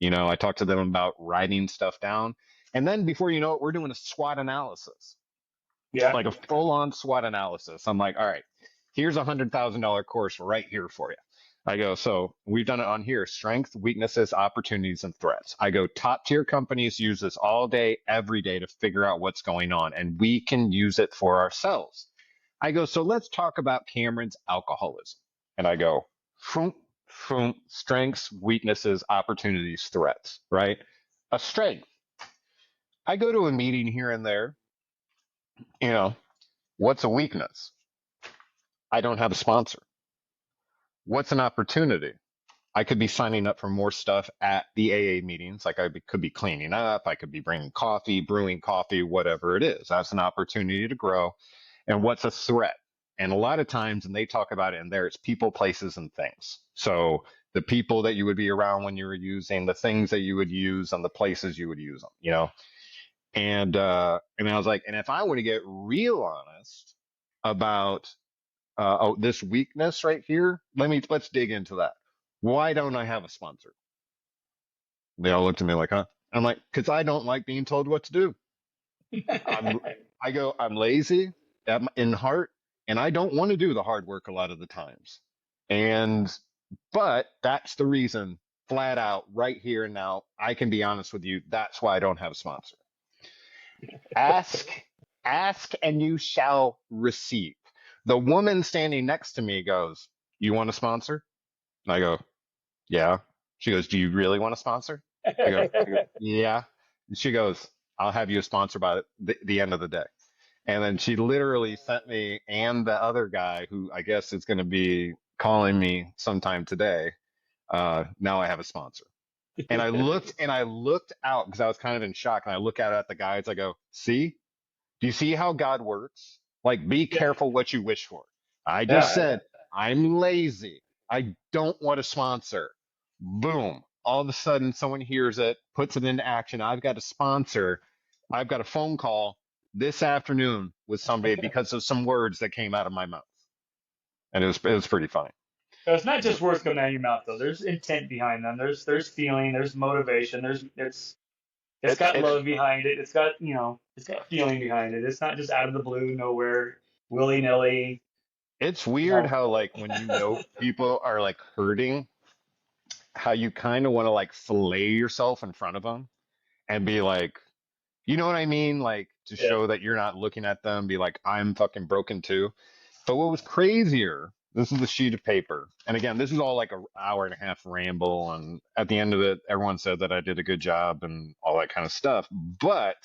I talk to them about writing stuff down. And then before you know it, we're doing a SWOT analysis, Yeah. like a full on SWOT analysis. I'm like, all right, here's $100,000 course right here for you. I go, so we've done it on here: strengths, weaknesses, opportunities, and threats. I go, top tier companies use this all day, every day to figure out what's going on, and we can use it for ourselves. I go, so let's talk about Cameron's alcoholism. And I go, boom, boom, strengths, weaknesses, opportunities, threats, right? A strength. I go to a meeting here and there, you know, what's a weakness? I don't have a sponsor. What's an opportunity? I could be signing up for more stuff at the AA meetings. Like could be cleaning up, I could be bringing coffee, brewing coffee, whatever it is. That's an opportunity to grow. And what's a threat? And a lot of times, and they talk about it in there, it's people, places, and things. So the people that you would be around when you were using, the things that you would use, and the places you would use them. And I was like, and if I want to get real honest about this weakness right here, let's dig into that. Why don't I have a sponsor? They all looked at me like, huh? I'm like, because I don't like being told what to do. I'm, I'm lazy in heart, and I don't want to do the hard work a lot of the times. And, but that's the reason, flat out, right here and now, I can be honest with you. That's why I don't have a sponsor. Ask, ask, and you shall receive. The woman standing next to me goes, you want a sponsor? And I go, yeah. She goes, do you really want a sponsor? I go, yeah. And she goes, I'll have you a sponsor by the end of the day. And then she literally sent me and the other guy, who I guess is going to be calling me sometime today. Now I have a sponsor. And I looked out because I was kind of in shock. And I look out at the guys. I go, see, do you see how God works? Like, be Yeah. careful what you wish for. I just Yeah. said, I'm lazy. I don't want a sponsor. Boom. All of a sudden, someone hears it, puts it into action. I've got a sponsor. I've got a phone call this afternoon with somebody because of some words that came out of my mouth. And it was pretty funny. So it's not just words coming out of your mouth though. There's intent behind them. There's feeling. There's motivation. It's It's, got it's, love behind it. It's got feeling behind it. It's not just out of the blue, nowhere, willy nilly. it's weird No. how, like, when people are like hurting, how you kind of want to like fillet yourself in front of them and be like, you know what I mean? Like, to Yeah. show that you're not looking at them, be like, I'm fucking broken too. But what was crazier, this is a sheet of paper. And again, this is all like an hour and a half ramble. And at the end of it, everyone said that I did a good job and all that kind of stuff. But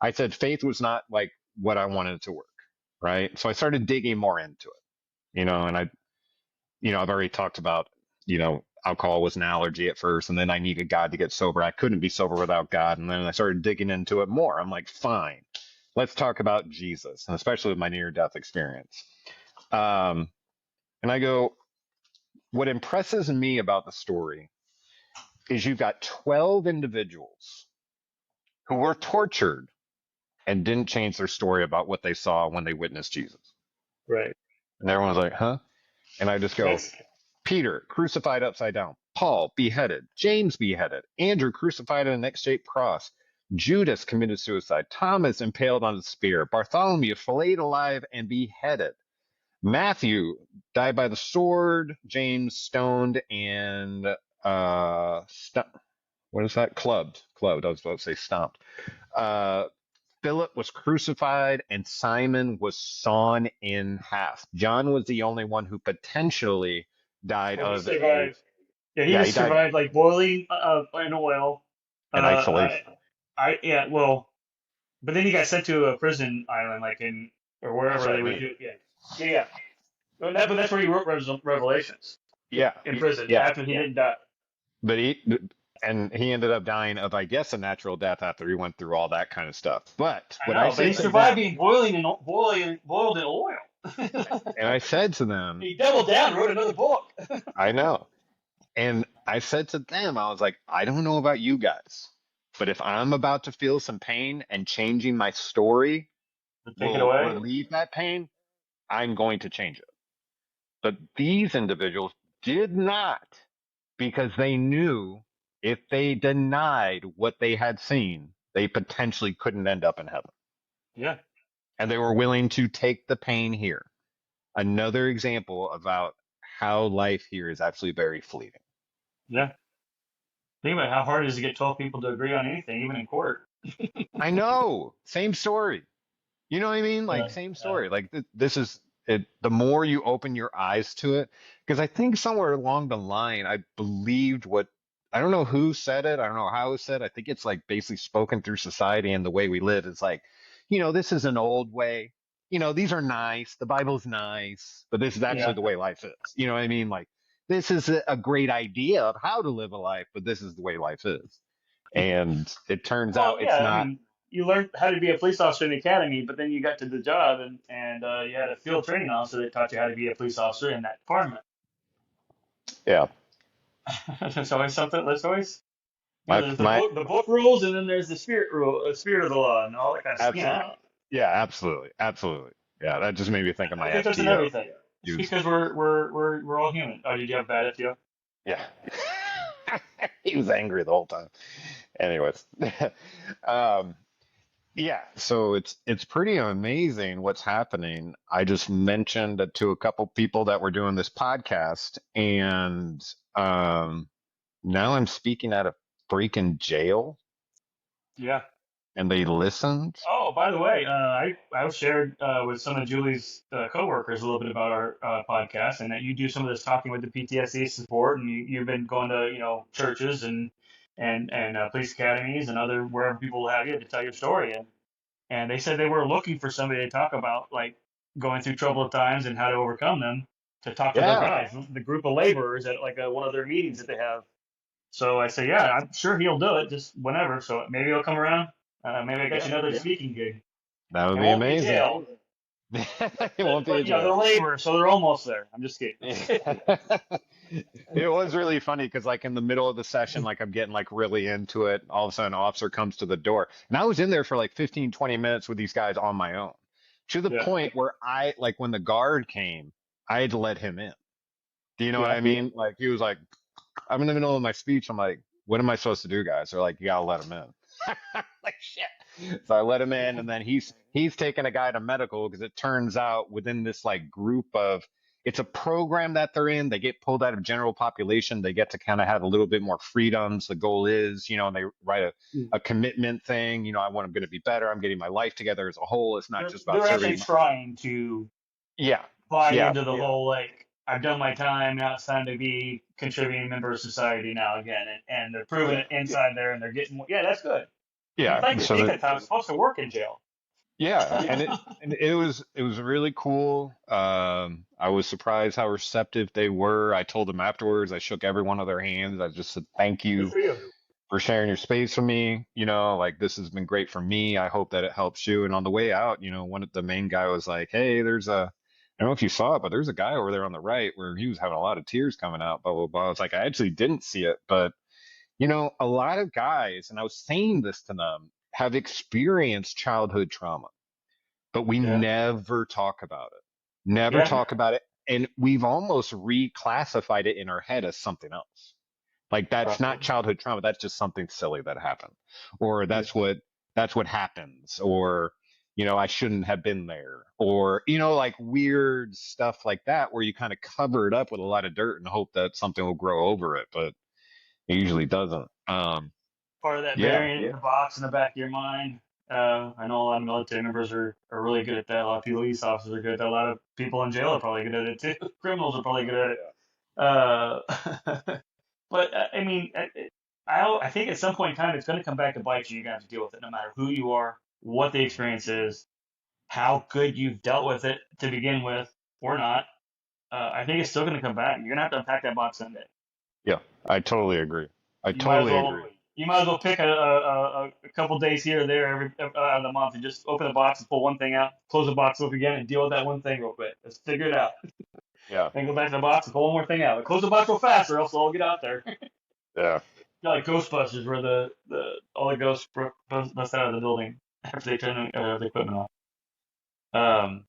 I said faith was not like what I wanted it to work. Right. So I started digging more into it, and I've already talked about, alcohol was an allergy at first, and then I needed God to get sober. I couldn't be sober without God. And then I started digging into it more. I'm like, fine, let's talk about Jesus, and especially with my near death experience. Um, and I go, what impresses me about the story is you've got 12 individuals who were tortured and didn't change their story about what they saw when they witnessed Jesus. Right. And everyone's like, huh? And I just go, That's Peter crucified upside down. Paul beheaded. James beheaded. Andrew crucified on an X-shaped cross. Judas committed suicide. Thomas impaled on a spear. Bartholomew filleted alive and beheaded. Matthew died by the sword. James stoned and what is that? Clubbed. Clubbed. I was about to say stomped. Uh, Philip was crucified and Simon was sawn in half. John was the only one who potentially died And he of a, survived. Yeah, he yeah, he just died survived like boiling in oil. in Uh, isolation. yeah, well, but then he got sent to a prison island, like in or That's wherever what they I would mean. do. Yeah, yeah, yeah. But that's where he wrote Revelations Yeah, in prison yeah. after he didn't die. But he ended up dying of, I guess, a natural death after he went through all that kind of stuff. But I what I know, but he said to survived them, being boiled in oil. and I said to them, He doubled down, and wrote another book. I know. And I said to them, I was like, I don't know about you guys, but if I'm about to feel some pain and changing my story Take it will away. relieve that pain, I'm going to change it. But these individuals did not because they knew if they denied what they had seen, they potentially couldn't end up in heaven. Yeah, And they were willing to take the pain here. Another example about how life here is actually very fleeting. yeah. Think about how hard it is to get 12 people to agree on anything, even in court. I know, same story. You know what I mean? Yeah, Like same story. Like this is it. The more you open your eyes to it, because I think somewhere along the line, I believed what I don't know who said it. I don't know how it was said. I think it's like basically spoken through society and the way we live. It's like, this is an old way. These are nice. The Bible's nice, but this is actually yeah. the way life is. You know what I mean? Like this is a great idea of how to live a life, but this is the way life is. And it turns out Well, it's yeah. I not. mean, you learned how to be a police officer in the academy, but then you got to the job and you had a field training officer that taught you how to be a police officer in that department. Yeah. There's always something. There's always My there's my the book rules, and then there's the spirit rule, spirit of the law, and all that kind of stuff. absolutely. Yeah, Yeah, absolutely. Absolutely. Yeah, that just made me think of my I think there's in FTO. everything. It's Use. because we're all human. Oh, did you have bad FTO? Yeah. He was angry the whole time. Anyways. um yeah, so it's pretty amazing what's happening. I just mentioned to a couple people that were doing this podcast and now I'm speaking at a freaking jail Yeah. and they listened. Oh, by the way, I shared with some of Julie's coworkers a little bit about our podcast, and that you do some of this talking with the PTSD support, and you've been going to churches and police academies and other wherever people have you to tell your story, and they said they were looking for somebody to talk about like going through troubled times and how to overcome them, to talk to those Yeah. guys, the group of laborers at like one of their meetings that they have. So I say, yeah, I'm sure he'll do it just whenever. So maybe he'll come around. Maybe I got Yeah. you another speaking gig. That would It be won't be amazing. jail, It won't be a but they're jail. labor, so they're almost there. I'm just kidding. It was really funny because like in the middle of the session, like I'm getting like really into it. All of a sudden, an officer comes to the door, and I was in there for like 15, 20 minutes with these guys on my own, to the Yeah, point where I like when the guard came, I had to let him in. Do you know what yeah, I mean? Like he was like, I'm in the middle of my speech. I'm like, what am I supposed to do, guys? They're like, you gotta let him in. Like shit. So I let him in, and then he's taking a guy to medical because it turns out within this like group of it's a program that they're in. They get pulled out of general population. They get to kind of have a little bit more freedoms. The goal is, and they write a commitment thing. I'm going to be better. I'm getting my life together as a whole. It's not just about they're actually serving. trying to Yeah, buy yeah, into the whole like I've done my time. Now it's time to be contributing member of society now again, and they're proving it inside there, and they're getting yeah, that's good. You yeah. think So that that's how it's supposed to work in jail. yeah, and it was really cool. I was surprised how receptive they were. I told them afterwards. I shook every one of their hands. I just said thank Good you for you. for sharing your space with me. Like this has been great for me. I hope that it helps you. And on the way out, one of the main guy was like, "Hey, I don't know if you saw it, but there's a guy over there on the right where he was having a lot of tears coming out." Blah blah blah. I was like, I actually didn't see it, but a lot of guys, and I was saying this to them, have experienced childhood trauma, but we Yeah, never talk about it. Never yeah. talk about it. and we've almost reclassified it in our head as something else. Like that's not childhood trauma. That's just something silly that happened, or that's what happens, or I shouldn't have been there, or like weird stuff like that, where you kind of cover it up with a lot of dirt and hope that something will grow over it, but it usually doesn't. Part of that Yeah, variant in the box in the back of your mind. I know a lot of military members are really good at that. A lot of police officers are good at that. A lot of people in jail are probably good at it too. Criminals are probably good at it. Uh, but I mean, I think at some point in time it's going to come back to bite you. You're going to have to deal with it, no matter who you are, what the experience is, how good you've dealt with it to begin with, or not. I think it's still going to come back. You're going to have to unpack that box someday. yeah, I totally agree. I You might as totally well agree. you might as well pick a couple days here or there every out of the month and just open the box and pull one thing out, close the box up again, and deal with that one thing real quick. Let's figure it out. Yeah, Then go back to the box and pull one more thing out. But close the box real fast, or else it'll all get out there. yeah. Like Ghostbusters, where the all the ghosts bust out of the building after they turn the equipment off.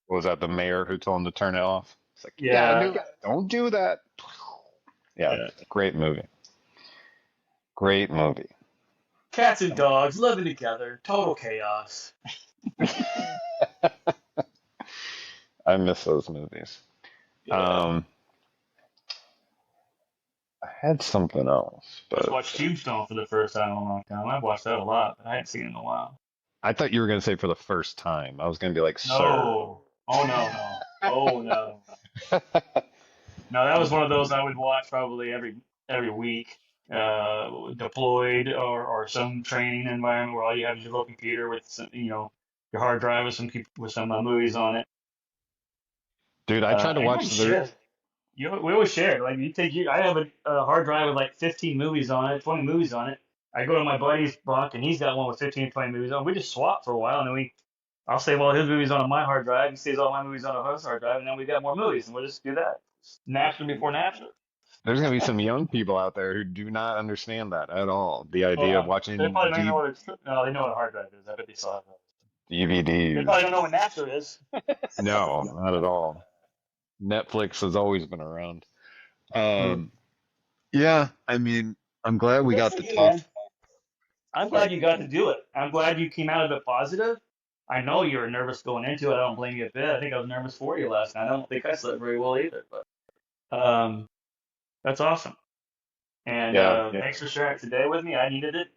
What was that the mayor who told him to turn it off? It's like, yeah, I Yeah, knew. Don't do that. Yeah, yeah. great movie. Great movie. Cats and dogs living together, total chaos. I miss those movies. Yeah. Um, I had something else, Just but watched Tombstone for the first time in a long time. I've watched that a lot, but I hadn't seen it in a while. I thought you were going to say for the first time. I was going to be like, sir. No. Oh no, no. Oh no. No, that was one of those I would watch probably every week. Deployed or some training environment where all you have is your little computer with some, your hard drive with some movies on it. Dude, I tried to And watch we the. share. We always share. Like I have a hard drive with like 15 movies on it, 20 movies on it. I go to my buddy's bunk and he's got one with 15 or 20 movies on. We just swap for a while and then I'll save all his movies on my hard drive. He saves all my movies on his hard drive, and then we got more movies, and we'll just do that. Napster before Napster. There's going to be some young people out there who do not understand that at all. The idea of They watching probably don't even know what no, they know what a hard drive is. I bet they still have that. They DVDs. probably don't know what Napster is. No, not at all. Netflix has always been around. Um, yeah, I mean, I'm glad we Good got for to you, talk. man. I'm glad you got to do it. I'm glad you came out of it positive. I know you were nervous going into it. I don't blame you a bit. I think I was nervous for you last night. I don't think I slept very well either, but that's awesome. And Yeah, thanks for sharing it today with me. I needed it.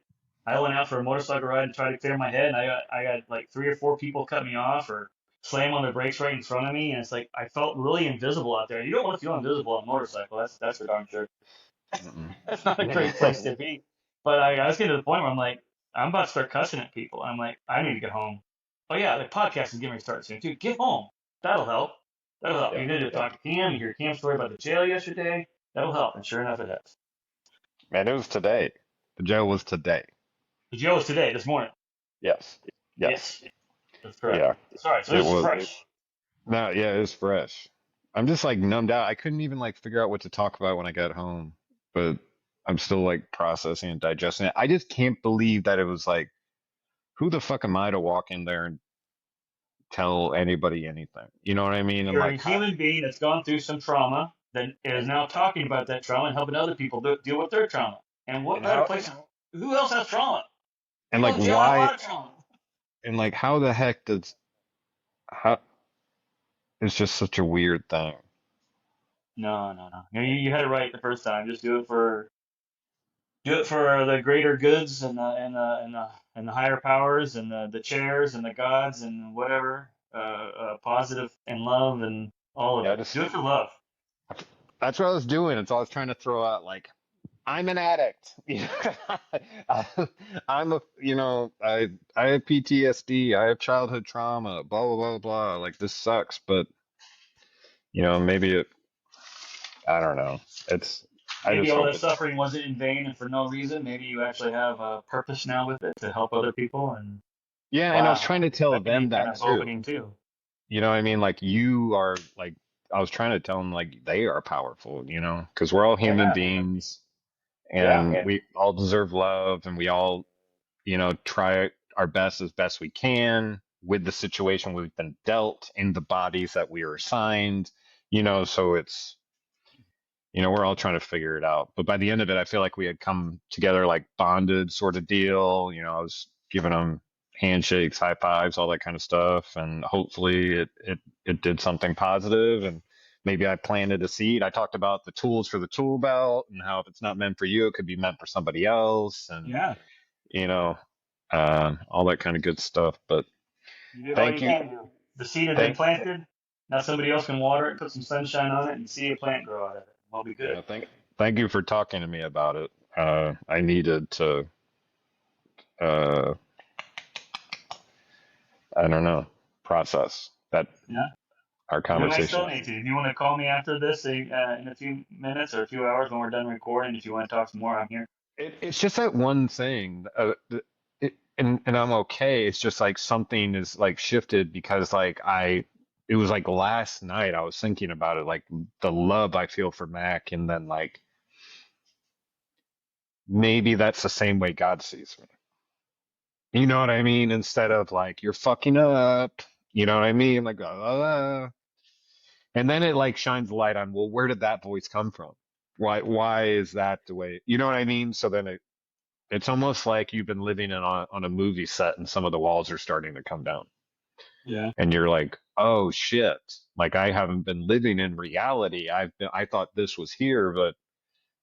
I went out for a motorcycle ride to try to clear my head, and I got like 3 or 4 people cut me off or slam on the brakes right in front of me, and it's like I felt really invisible out there. You don't want to feel invisible on a motorcycle. That's for darn sure. mm-mm. That's not a great place to be. But I was getting to the point where I'm like, I'm about to start cussing at people. I'm like, I need to get home. Oh yeah, the podcast is getting ready to start soon too. Get home. That'll help. That'll help. Yeah, You need to talk to Cam. You hear Cam's story about the jail yesterday. That'll help. And sure enough, it has. man, it was today. The jail was today. The jail was today, this morning. Yes, yes, Yes, that's correct. yeah, Sorry, so it this is was. fresh. No, yeah, it was fresh. I'm just like numbed out. I couldn't even like figure out what to talk about when I got home, but I'm still like processing and digesting it. I just can't believe that it was like, who the fuck am I to walk in there and tell anybody anything? You know what I mean? And You're a like, human being that's gone through some trauma that is now talking about that trauma and helping other people deal with their trauma. And what and better how, place? Who else has trauma? and People like in jail have a why, lot of trauma. and like how the heck does how? It's just such a weird thing. No, no, no. You had it right the first time. Just do it for the greater goods and the higher powers and the chairs and the gods and whatever positive and love and all of Yeah, it. just Do it for love. that's what I was doing. It's all I was trying to throw out like, I'm an addict. I'm a, I have PTSD. I have childhood trauma. Blah blah blah blah. Like this sucks, but maybe it. I don't know. It's. I Maybe just all hope that it's. suffering wasn't in vain and for no reason. Maybe you actually have a purpose now with it to help other people. And Yeah, and I was trying wow, to tell that can be them kind that of too. opening too. You know what I mean? Like you are like. I was trying to tell them like they are powerful. Because we're all human Yeah, beings yeah. and we all deserve love and we all try our best as best we can with the situation we've been dealt in the bodies that we are assigned. So we're all trying to figure it out. But by the end of it, I feel like we had come together like bonded sort of deal. I was giving them handshakes, high fives, all that kind of stuff, and hopefully it did something positive. And maybe I planted a seed. I talked about the tools for the tool belt and how if it's not meant for you, it could be meant for somebody else, and Yeah, you know, all that kind of good stuff. But you did all thank you you, can do. The seed has been thank planted. Now somebody else can water it, put some sunshine on it, and see a plant grow out of it. We'll be good. yeah, thank you for talking to me about it. I needed to. Uh, I don't know, process that Yeah. our You might conversation. still need to. If you want to call me after this in a few minutes or a few hours when we're done recording, if you want to talk some more, I'm here. It's just that one thing, and I'm okay. It's just like something is like shifted because it was like last night I was thinking about it, like the love I feel for Mac, and then like maybe that's the same way God sees me. You know what I mean? Instead of like you're fucking up, you know what I mean? Like, and then it like shines the light on, well, where did that voice come from? Why is that the way? You know what I mean? So then it's almost like you've been living on a movie set and some of the walls are starting to come down. Yeah. And you're like, oh shit. Like I haven't been living in reality. I thought this was here, but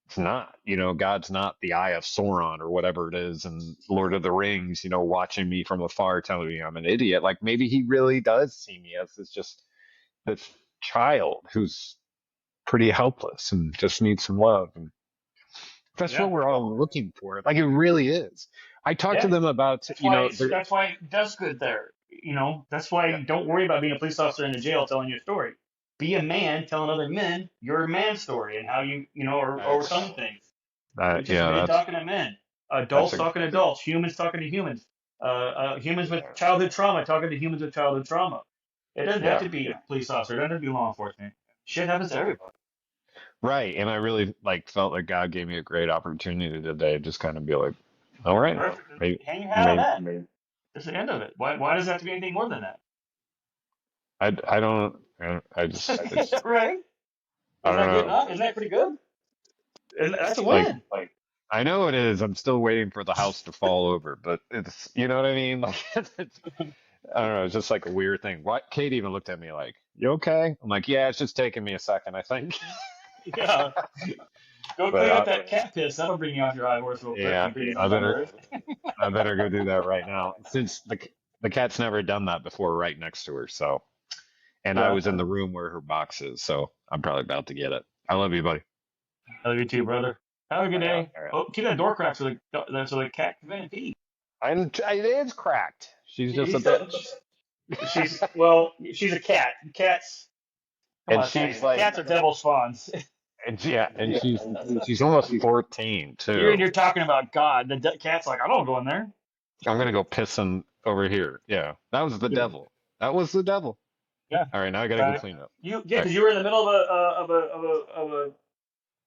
it's not. God's not the Eye of Sauron or whatever it is in Lord of the Rings, watching me from afar telling me I'm an idiot. Like maybe he really does see me as this child who's pretty helpless and just needs some love. And that's what Yeah. we're all looking for. Like it really is. I talked to Yeah. them about, That's why it does good there. That's why yeah, you don't worry about being a police officer in a jail telling your story. Be a man telling other men your man story and how or that's overcome things. Which is yeah, men talking to men, that's adults a talking to adults, humans talking to humans, humans with childhood trauma talking to humans with childhood trauma. It doesn't have yeah, to be a police officer. It doesn't have to be law enforcement. Shit happens to everybody. right. And I really like felt like God gave me a great opportunity today, to just kind of be like, all right, Perfect. maybe, Hang your hat on maybe, that. That's the end of it. Why does it have to be anything more than that? I don't, I just, it's, Right? I Isn't don't that good know. enough? Isn't that pretty good? And that's a Like, win. I know it is. I'm still waiting for the house to fall over, but you know what I mean? Like, I don't know. It's just like a weird thing. What? Kate even looked at me like, you okay? I'm like, yeah, it's just taking me a second, I think. Yeah. Go But clean up that cat piss. That'll bring you off your high horse real quick yeah, and bring you I down to better, earth. I better go do that right now since the cat's never done that before right next to her. So, and I Yeah. was in the room where her box is, so I'm probably about to get it. I love you, buddy. I love you too, brother. Have a good day. All right. Oh, keep that door cracked so the cat can pee. It is cracked. She's just a He's bitch. she's a cat. Cats, come And on, she's like, cats are devil spawns. and she's almost 14 You're too. you're talking about God. The cat's like, I don't go in there. I'm gonna go pissing over here. Yeah, that was the devil. That was the devil. Yeah. All right, now I gotta go clean up. Yeah, All right. because you were in the middle of a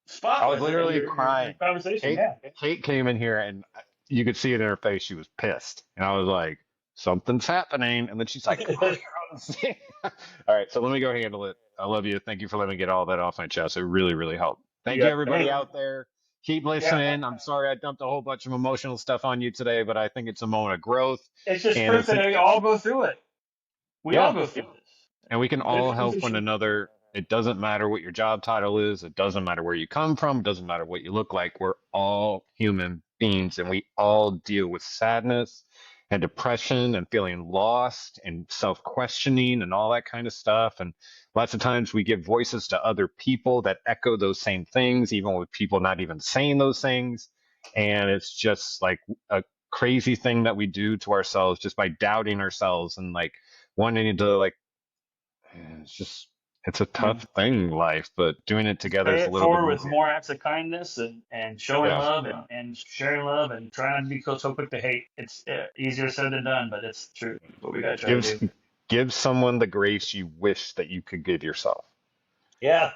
I spot was with it in literally your crying. conversation. Kate, Yeah. Kate came in here and you could see it in her face. She was pissed, and I was like, "Something's happening." And then she's like, "Oh, you're on the scene." All right, so let me go handle it. I love you. Thank you for letting me get all that off my chest. It really, really helped. You Thank you, got it. everybody Hey, out there. Keep yeah. listening. I'm sorry I dumped a whole bunch of emotional stuff on you today, but I think it's a moment of growth, It's just and proof it's that we all go through it. We all yeah, go through this. and we can all help one another. It doesn't matter what your job title is. It doesn't matter where you come from. It doesn't matter what you look like. We're all human beings and we all deal with sadness and depression and feeling lost and self questioning and all that kind of stuff. And lots of times we give voices to other people that echo those same things, even with people not even saying those things. And it's just like a crazy thing that we do to ourselves just by doubting ourselves and like wanting to like it's just it's a Mm. tough thing, life, but doing it Just together pay is a it little bit forward with easier. more acts of kindness and showing Yeah. love and sharing love and trying not to be so quick to hate. It's easier said than done, but it's true. It's what we gotta try to Give do. give someone the grace you wish that you could give yourself. Yeah.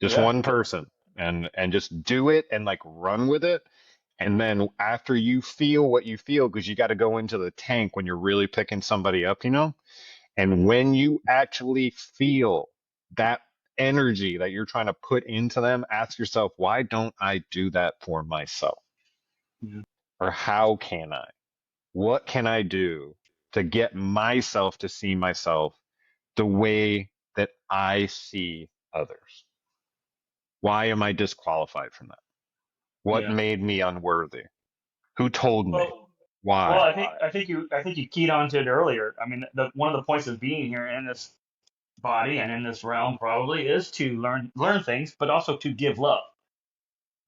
Just Yeah. one person and just do it and like run with it. And then after you feel what you feel, because you got to go into the tank when you're really picking somebody up. And when you actually feel that energy that you're trying to put into them, ask yourself, why don't I do that for myself? Yeah. Or how can I? What can I do to get myself to see myself the way that I see others? Why am I disqualified from that? What Yeah. made me unworthy? Who told me? Well, well, Why? I think you keyed on to it earlier. I mean, one of the points of being here in this body and in this realm probably is to learn things, but also to give love.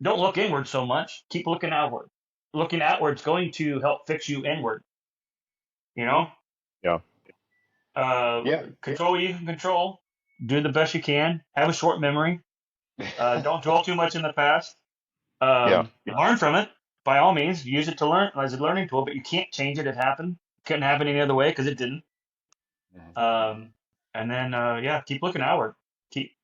Don't look inward so much. Keep looking outward. Looking outward's going to help fix you inward. You know, Yeah. uh, Yeah. control what you can control. Do the best you can. Have a short memory. Don't dwell too much in the past. Yeah. Learn from it by all means. Use it to learn as a learning tool, but you can't change it. It happened. Couldn't happen any other way because it didn't. Mhm. Um, and then yeah, keep looking outward. Keep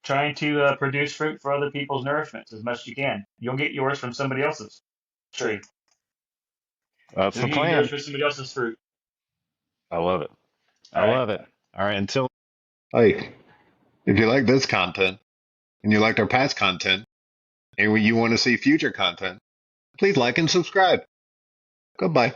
trying to produce fruit for other people's nourishments as much as you can. You'll get yours from somebody else's tree. That's You'll the get yours plan. from somebody else's fruit. I love it. I All right. love it. All right. Until. Hey, if you like this content and you liked our past content and you want to see future content, please like and subscribe. Goodbye.